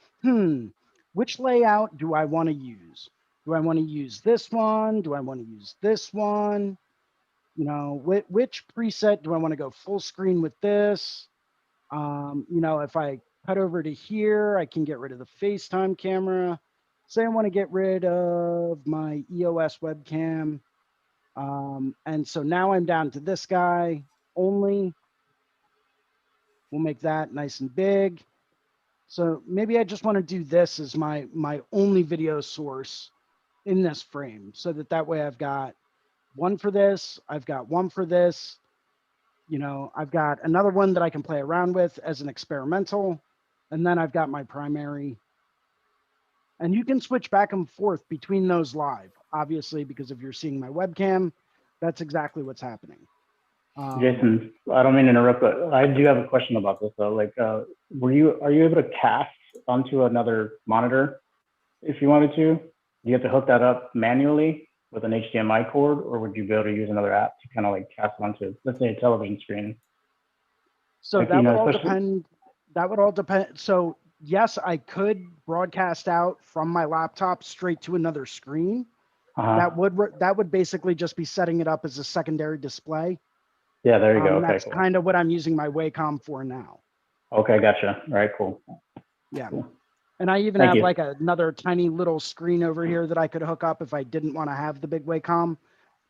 which layout do I want to use? Do I want to use this one? Do I want to use this one? You know, which preset do I want to go full screen with this? You know, if I cut over to here, I can get rid of the FaceTime camera. Say I want to get rid of my EOS webcam. And so now I'm down to this guy only. We'll make that nice and big. So maybe I just want to do this as my only video source in this frame, so that way I've got one for this, I've got one for this, you know, I've got another one that I can play around with as an experimental, and then I've got my primary. And you can switch back and forth between those live, obviously, because if you're seeing my webcam, that's exactly what's happening. Jason, I don't mean to interrupt, but I do have a question about this though. Like, are you able to cast onto another monitor if you wanted to? Do you have to hook that up manually with an HDMI cord, or would you be able to use another app to kind of like cast onto, let's say, a television screen? So like, that you know, would all depend. That would all depend. So yes, I could broadcast out from my laptop straight to another screen. That would basically just be setting it up as a secondary display. Yeah, there you go. Okay, that's cool. kind of what I'm using my Wacom for now. Okay, gotcha. All right, cool. Yeah. Cool. And I even have like another tiny little screen over here that I could hook up if I didn't want to have the big Wacom.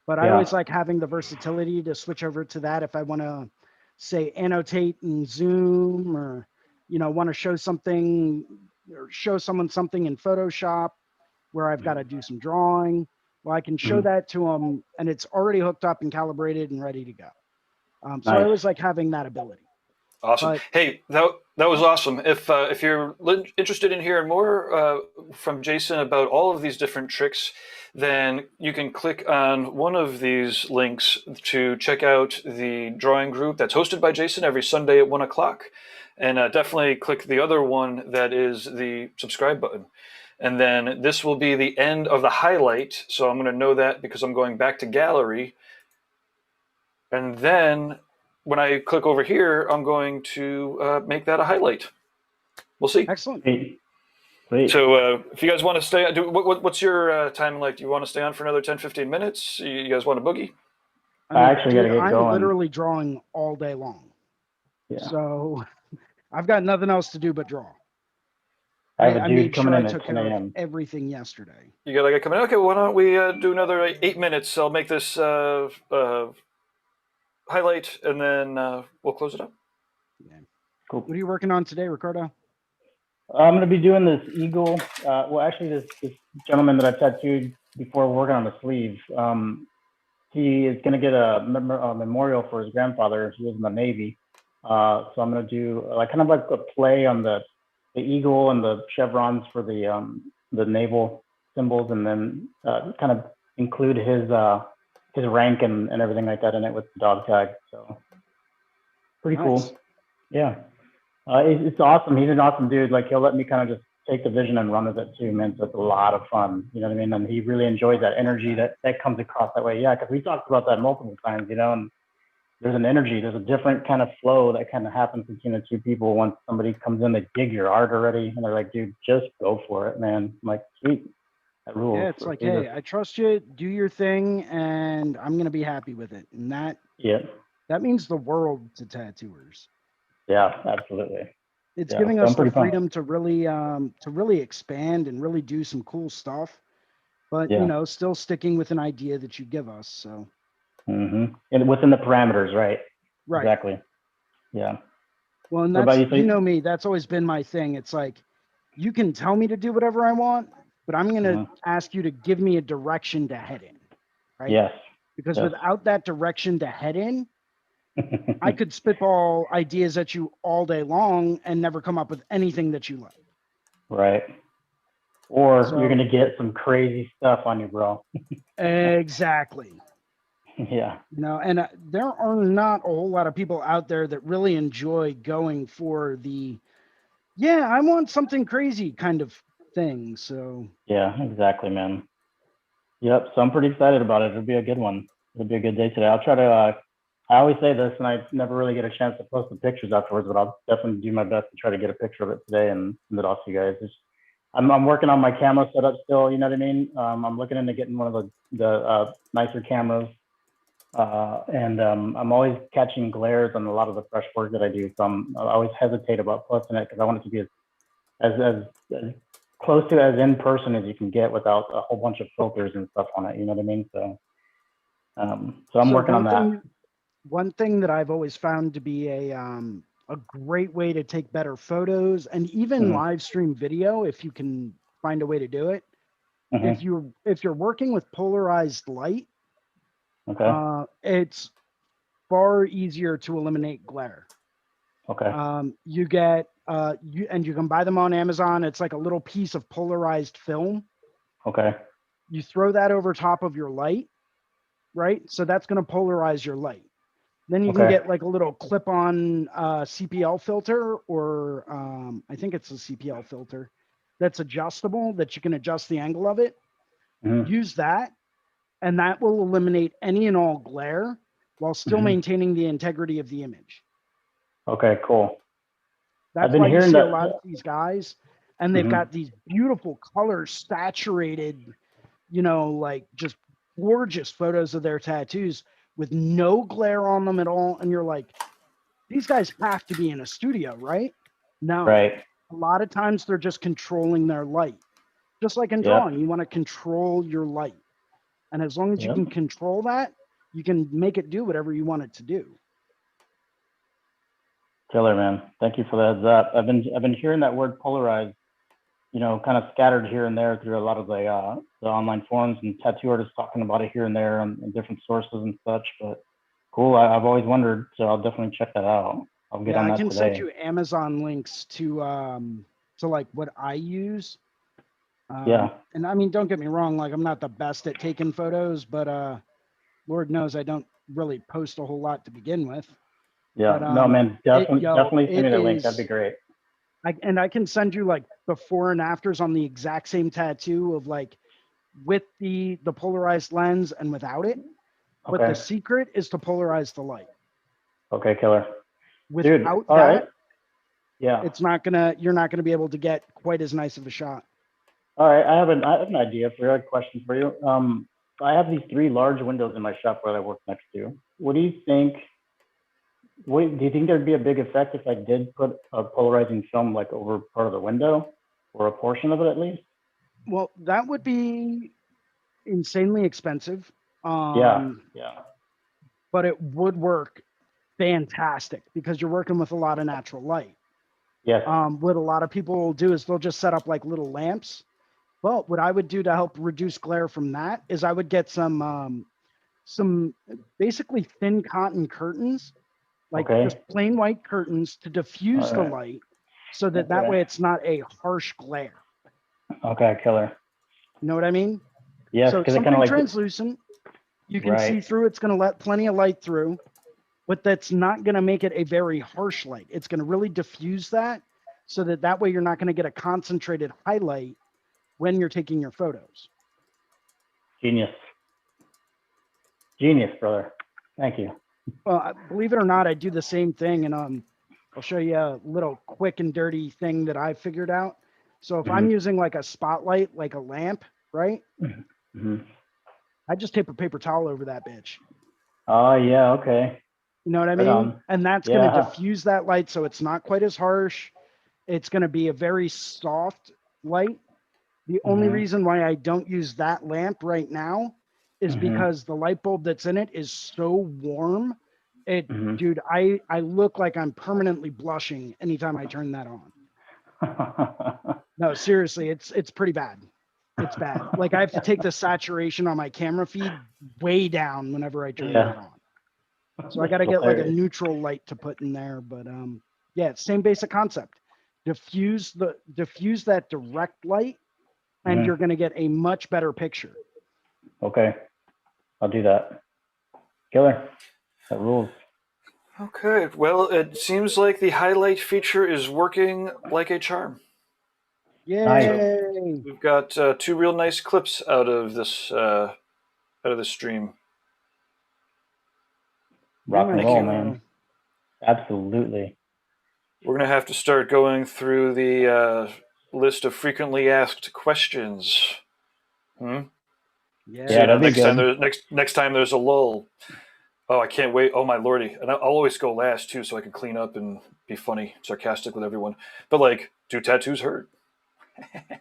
But I always like having the versatility to switch over to that if I want to, say, annotate in Zoom, or, you know, want to show something or show someone something in Photoshop where I've got to do some drawing. Well, I can show that to them, and it's already hooked up and calibrated and ready to go. So I always like having that ability. Awesome. But, hey, that was awesome. If you're interested in hearing more from Jason about all of these different tricks, then you can click on one of these links to check out the drawing group that's hosted by Jason every Sunday at 1 o'clock. And definitely click the other one that is the subscribe button. And then this will be the end of the highlight. So I'm going to know that because I'm going back to gallery. And then when I click over here, I'm going to make that a highlight. We'll see. Excellent. Sweet. So if you guys want to stay, what's your time like? Do you want to stay on for another 10, 15 minutes? You guys want to boogie? I actually got to get I'm going. literally drawing all day long. Yeah. So I've got nothing else to do but draw. I have a dude made coming sure in I at took 10 care of a.m. everything yesterday. You got a guy coming in? Okay, why don't we do another 8 minutes? I'll make this highlight, and then we'll close it up. Yeah. Cool. What are you working on today, Ricardo? I'm going to be doing this eagle. Well, actually, this gentleman that I tattooed before working on the sleeve, he is going to get a memorial for his grandfather. He was in the Navy. So I'm going to do like kind of like a play on the eagle and the chevrons for the naval symbols, and then kind of include his rank and everything like that in it with the dog tag. So pretty cool. Yeah. It's awesome. He's an awesome dude. Like, he'll let me kind of just take the vision and run with it too, man. So it's a lot of fun. You know what I mean? And he really enjoys that energy that comes across that way. Yeah, because we talked about that multiple times, you know, and there's an energy, there's a different kind of flow that kind of happens between the two people once somebody comes in, they dig your art already, and they're like, dude, just go for it, man. I'm like, sweet. That rules. Yeah, it's like, hey, I trust you, do your thing, and I'm going to be happy with it. And that means the world to tattooers. Yeah, absolutely. It's giving us the freedom to really expand and really do some cool stuff, but you know, still sticking with an idea that you give us. So. And within the parameters, right? Right. Exactly. Yeah. Well, and that's, you know me, that's always been my thing. It's like, you can tell me to do whatever I want, but I'm going to ask you to give me a direction to head in. Right. Yes. Because without that direction to head in, I could spitball ideas at you all day long and never come up with anything that you like. Right. Or you're going to get some crazy stuff on you, bro. Exactly. Yeah. You know, and there are not a whole lot of people out there that really enjoy going for the, I want something crazy kind of thing. So. Yeah, exactly, man. Yep. So I'm pretty excited about it. It'll be a good one. It'll be a good day today. I'll try to, I always say this and I never really get a chance to post the pictures afterwards, but I'll definitely do my best to try to get a picture of it today and send it off to you guys. I'm working on my camera setup still, you know what I mean? I'm looking into getting one of the nicer cameras. And I'm always catching glares on a lot of the fresh work that I do. So I always hesitate about posting it because I want it to be as close to as in person as you can get without a whole bunch of filters and stuff on it. You know what I mean? So I'm working on that. One thing that I've always found to be a great way to take better photos and even live stream video, if you can find a way to do it. If you're working with polarized light, it's far easier to eliminate glare. You get you can buy them on Amazon. It's like a little piece of polarized film. You throw that over top of your light, right? So that's going to polarize your light. Then you can get like a little clip-on CPL filter, or I think it's a CPL filter that's adjustable, that you can adjust the angle of it. Use that, and that will eliminate any and all glare while still maintaining the integrity of the image. Okay, cool. That's been why you hearing see a that- lot of these guys, and they've Mhm. got these beautiful color saturated, like just gorgeous photos of their tattoos with no glare on them at all. And you're like, these guys have to be in a studio, right? No. Right. A lot of times they're just controlling their light. Just like in Yep. drawing, you want to control your light. And as long as you Yep. can control that, you can make it do whatever you want it to do. Killer, man. Thank you for the heads up. I've been hearing that word polarized, kind of scattered here and there through a lot of the online forums and tattoo artists talking about it here and there on different sources and such. But cool. I've always wondered, so I'll definitely check that out. I'll get on I that can today. send you Amazon links to like what I use. Yeah. And I mean, don't get me wrong, like I'm not the best at taking photos, but Lord knows I don't really post a whole lot to begin with. Yeah. But, No, man, definitely send me the link. is- That'd be great. I can send you like before and afters on the exact same tattoo of like with the polarized lens and without it. But Okay. the secret is to polarize the light. Okay, killer. Without Dude, all that, right. Yeah. you're not gonna be able to get quite as nice of a shot. All right. I have an idea for you, a question for you. I have these 3 large windows in my shop where I work next to. What do you think? Do you think there'd be a big effect if I did put a polarizing film like over part of the window or a portion of it at least? Well, that would be insanely expensive. Yeah. But it would work fantastic because you're working with a lot of natural light. Yes. What a lot of people will do is they'll just set up like little lamps. Well, what I would do to help reduce glare from that is I would get some basically thin cotton curtains, like Okay. just plain white curtains to diffuse the Alright. light so that that Okay. way it's not a harsh glare. Okay, killer. You know what I mean? Yes, So because it something kind of like translucent, you can see Right. through, it's going to let plenty of light through, but that's not going to make it a very harsh light. It's going to really diffuse that so that way you're not going to get a concentrated highlight when you're taking your photos. Genius, brother. Thank you. Well, believe it or not, I do the same thing, and I'll show you a little quick and dirty thing that I figured out. So if I'm using like a spotlight, like a lamp, right? Mm-hmm. I just tape a paper towel over that bitch. Oh yeah, okay. You know what I Right mean? on. And that's going to Yeah. diffuse that light so it's not quite as harsh. It's going to be a very soft light. The only reason why I don't use that lamp right now is because the light bulb that's in it is so warm. Dude, I look like I'm permanently blushing anytime I turn that on. No, seriously, it's pretty bad. It's bad. Like I have to take the saturation on my camera feed way down whenever I turn that on. So I got to get like a neutral light to put in there. But yeah, same basic concept. Diffuse that direct light, and you're going to get a much better picture. Okay, I'll do that. Killer, that rules. Okay, well, it seems like the highlight feature is working like a charm. Yay! We've got 2 real nice clips out of this stream. Rock and Thank roll, you. man. Absolutely. We're going to have to start going through the list of frequently asked questions. Yeah, So, you know, that'd be next time there's a lull. Oh, I can't wait. Oh, my lordy. And I'll always go last, too, so I can clean up and be funny, sarcastic with everyone. But, like, do tattoos hurt?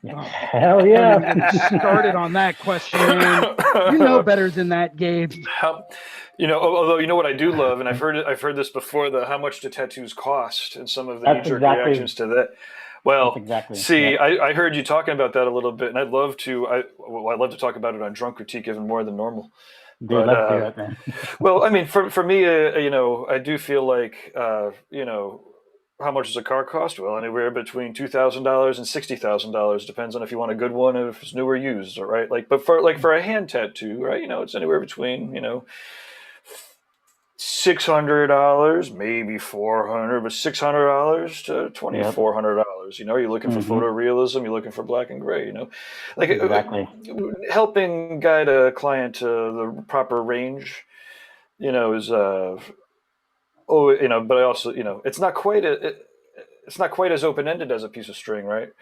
Hell yeah. Don't even get started on that question, man. You know better than that, Gabe. Although you know what I do love, and I've heard this before, the how much do tattoos cost, and some of the knee-jerk reactions to that. Well, I heard you talking about that a little bit, and I'd love to talk about it on Drunk Critique even more than normal. Dude, let's do it, man. Well, I mean, for me, I do feel like, how much does a car cost? Well, anywhere between $2,000 and $60,000 depends on if you want a good one or if it's new or used, right? But for a hand tattoo, right? It's anywhere between $600, maybe $400, but $600 to $2,400. You're looking for photorealism, you're looking for black and gray. Exactly. Helping guide a client to the proper range, is but I also, it's not quite it's not quite as open ended as a piece of string, right?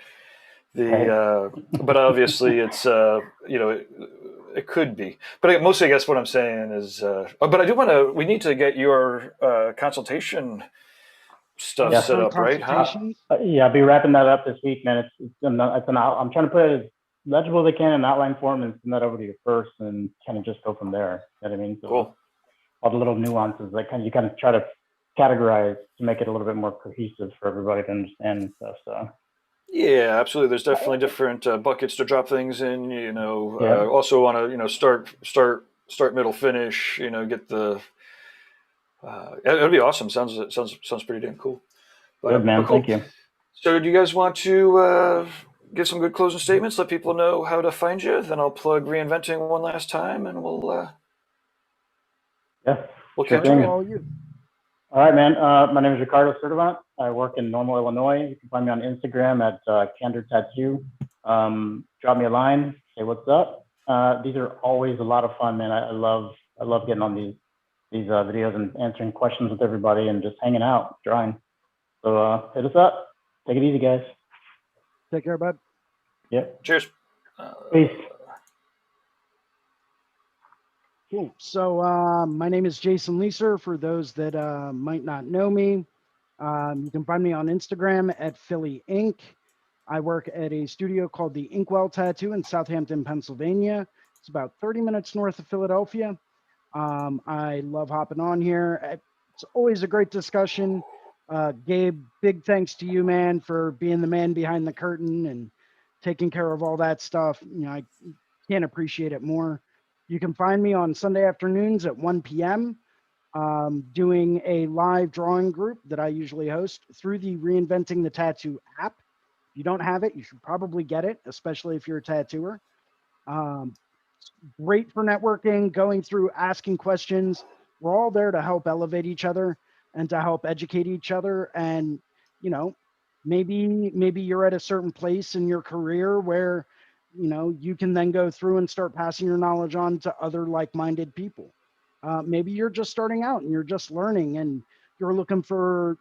But obviously it's it could be. But mostly, I guess what I'm saying is, but I do want to. We need to get your consultation stuff Yeah. set up, right? Huh? Yeah, I'll be wrapping that up this week, man. I'm trying to put it as legible as I can in outline form and send that over to you first, and kind of just go from there. You know what I mean? So Cool. All the little nuances, like you kind of try to categorize to make it a little bit more cohesive for everybody to understand and stuff. So. Yeah, absolutely. There's definitely different buckets to drop things in. Also want to start middle finish. Get the. It'd be awesome. Sounds pretty damn cool. Good, man. Cool. Thank you. So, do you guys want to give some good closing statements? Let people know how to find you. Then I'll plug Reinventing one last time, and we'll catch you again. All right, man. My name is Ricardo Sertivant. I work in Normal, Illinois. You can find me on Instagram at Candor Tattoo. Drop me a line. Say what's up. These are always a lot of fun, man. I love getting on these videos and answering questions with everybody and just hanging out, drawing. So hit us up. Take it easy, guys. Take care, bud. Yep. Cheers. Peace. Cool. So my name is Jason Leeser. For those that might not know me, you can find me on Instagram at Philly Ink. I work at a studio called the Inkwell Tattoo in Southampton, Pennsylvania. It's about 30 minutes north of Philadelphia. I love hopping on here. It's always a great discussion. Gabe, big thanks to you, man, for being the man behind the curtain and taking care of all that stuff. I can't appreciate it more. You can find me on Sunday afternoons at 1 p.m. Doing a live drawing group that I usually host through the Reinventing the Tattoo app. If you don't have it, you should probably get it, especially if you're a tattooer. Great for networking, going through, asking questions. We're all there to help elevate each other and to help educate each other. And, maybe you're at a certain place in your career where you can then go through and start passing your knowledge on to other like-minded people. Maybe you're just starting out and you're just learning and you're looking for,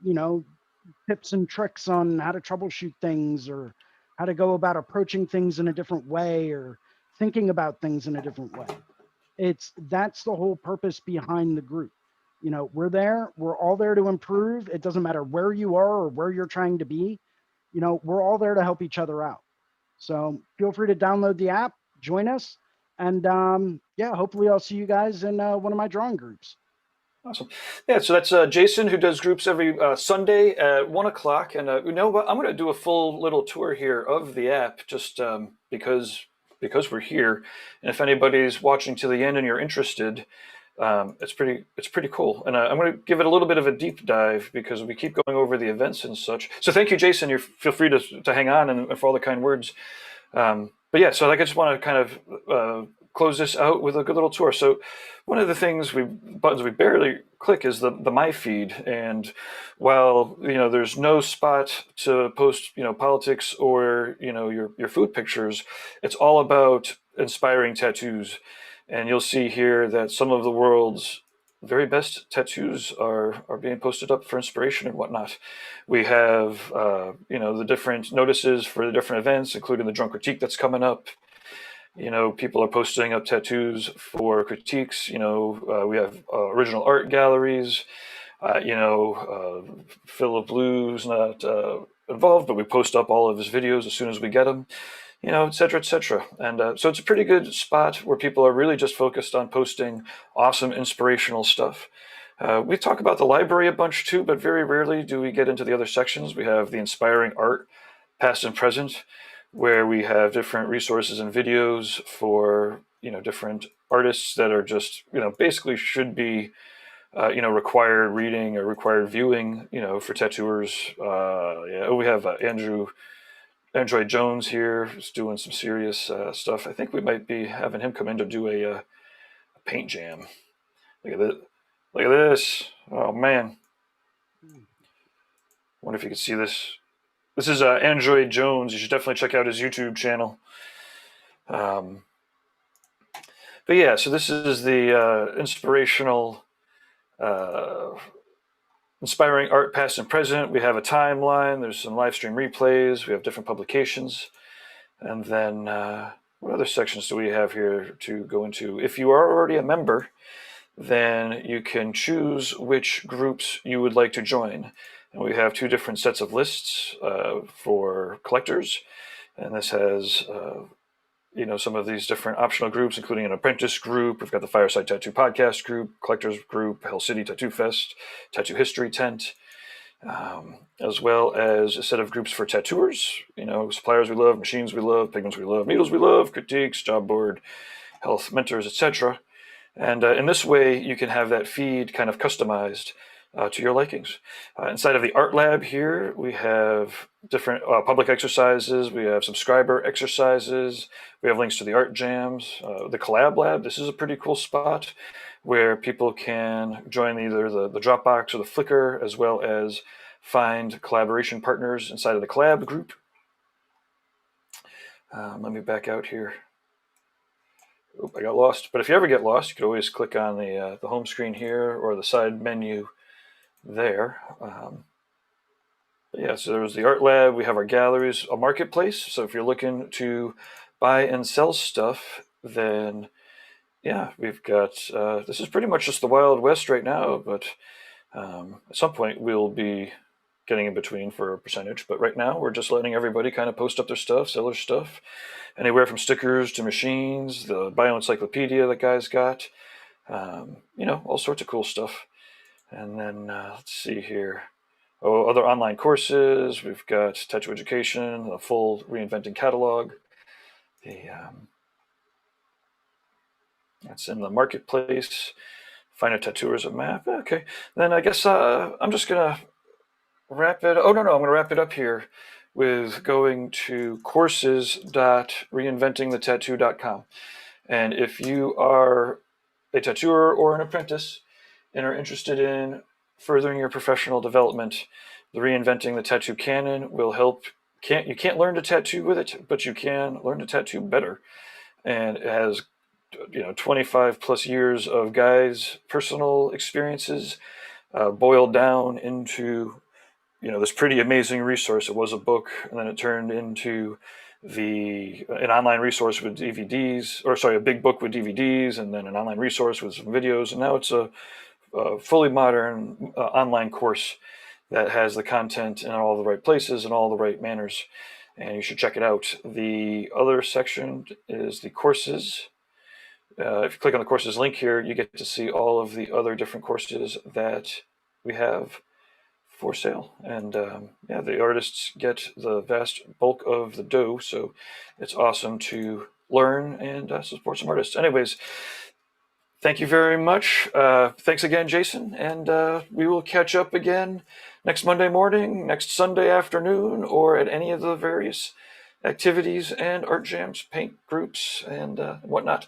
tips and tricks on how to troubleshoot things or how to go about approaching things in a different way or thinking about things in a different way. That's the whole purpose behind the group. We're all there to improve. It doesn't matter where you are or where you're trying to be. We're all there to help each other out. So feel free to download the app, join us, and hopefully I'll see you guys in one of my drawing groups. Awesome. Yeah, so that's Jason, who does groups every Sunday at 1 o'clock. And I'm going to do a full little tour here of the app just because we're here. And if anybody's watching to the end and you're interested, it's pretty cool. And I'm going to give it a little bit of a deep dive because we keep going over the events and such. So thank you, Jason. Feel free to hang on and for all the kind words. But yeah, so I just want to kind of close this out with a good little tour. So one of the buttons we barely click is the My Feed. And while, there's no spot to post, politics or, your food pictures, it's all about inspiring tattoos. And you'll see here that some of the world's very best tattoos are being posted up for inspiration and whatnot. We have, the different notices for the different events, including the Drunk Critique that's coming up. People are posting up tattoos for critiques. We have original art galleries. Philip Blue's not involved, but we post up all of his videos as soon as we get them. Et cetera, et cetera. And so it's a pretty good spot where people are really just focused on posting awesome, inspirational stuff. We talk about the library a bunch too, but very rarely do we get into the other sections. We have the inspiring art, past and present, where we have different resources and videos for, different artists that are just, basically should be, required reading or required viewing, for tattooers. We have Android Jones here is doing some serious stuff. I think we might be having him come in to do a paint jam. Look at this. Oh, man. Wonder if you can see this. This is Android Jones. You should definitely check out his YouTube channel. But yeah, so this is the inspirational inspiring art past and present. We have a timeline. There's some live stream replays. We have different publications. And then what other sections do we have here to go into? If you are already a member, then you can choose which groups you would like to join. And we have 2 different sets of lists for collectors. And this has some of these different optional groups, including an apprentice group. We've got the Fireside Tattoo Podcast group, collectors group, Hell City Tattoo Fest, Tattoo History Tent, as well as a set of groups for tattooers, suppliers we love, machines we love, pigments we love, needles we love, critiques, job board, health mentors, etc. And in this way, you can have that feed kind of customized to your likings. Inside of the art lab here, we have different public exercises. We have subscriber exercises. We have links to the art jams. The collab lab, this is a pretty cool spot where people can join either the Dropbox or the Flickr, as well as find collaboration partners inside of the collab group. Let me back out here. Oop, I got lost. But if you ever get lost, you could always click on the home screen here or the side menu there. Yeah, so there's the art lab. We have our galleries, a marketplace. So if you're looking to buy and sell stuff, then yeah, we've got, this is pretty much just the Wild West right now, but at some point we'll be getting in between for a percentage. But right now we're just letting everybody kind of post up their stuff, sell their stuff, anywhere from stickers to machines, the bioencyclopedia that guys got, all sorts of cool stuff. And then let's see here. Oh, other online courses. We've got Tattoo Education, the full Reinventing catalog. That's in the marketplace. Find a tattooer's a map. Okay. Then I guess I'm just going to wrap it. Oh, no. I'm going to wrap it up here with going to courses.reinventingthetattoo.com. And if you are a tattooer or an apprentice and are interested in furthering your professional development, the Reinventing the Tattoo Canon will help. You can't learn to tattoo with it, but you can learn to tattoo better. And it has 25 plus years of guys' personal experiences boiled down into this pretty amazing resource. It was a book, and then it turned into an online resource with DVDs, a big book with DVDs, and then an online resource with some videos, and now it's a fully modern online course that has the content in all the right places and all the right manners, and you should check it out. The other section is the courses. If you click on the courses link here, you get to see all of the other different courses that we have for sale. And the artists get the vast bulk of the dough, so it's awesome to learn and support some artists. Anyways, thank you very much. Thanks again, Jason, and we will catch up again next Monday morning, next Sunday afternoon, or at any of the various activities and art jams, paint groups, and whatnot.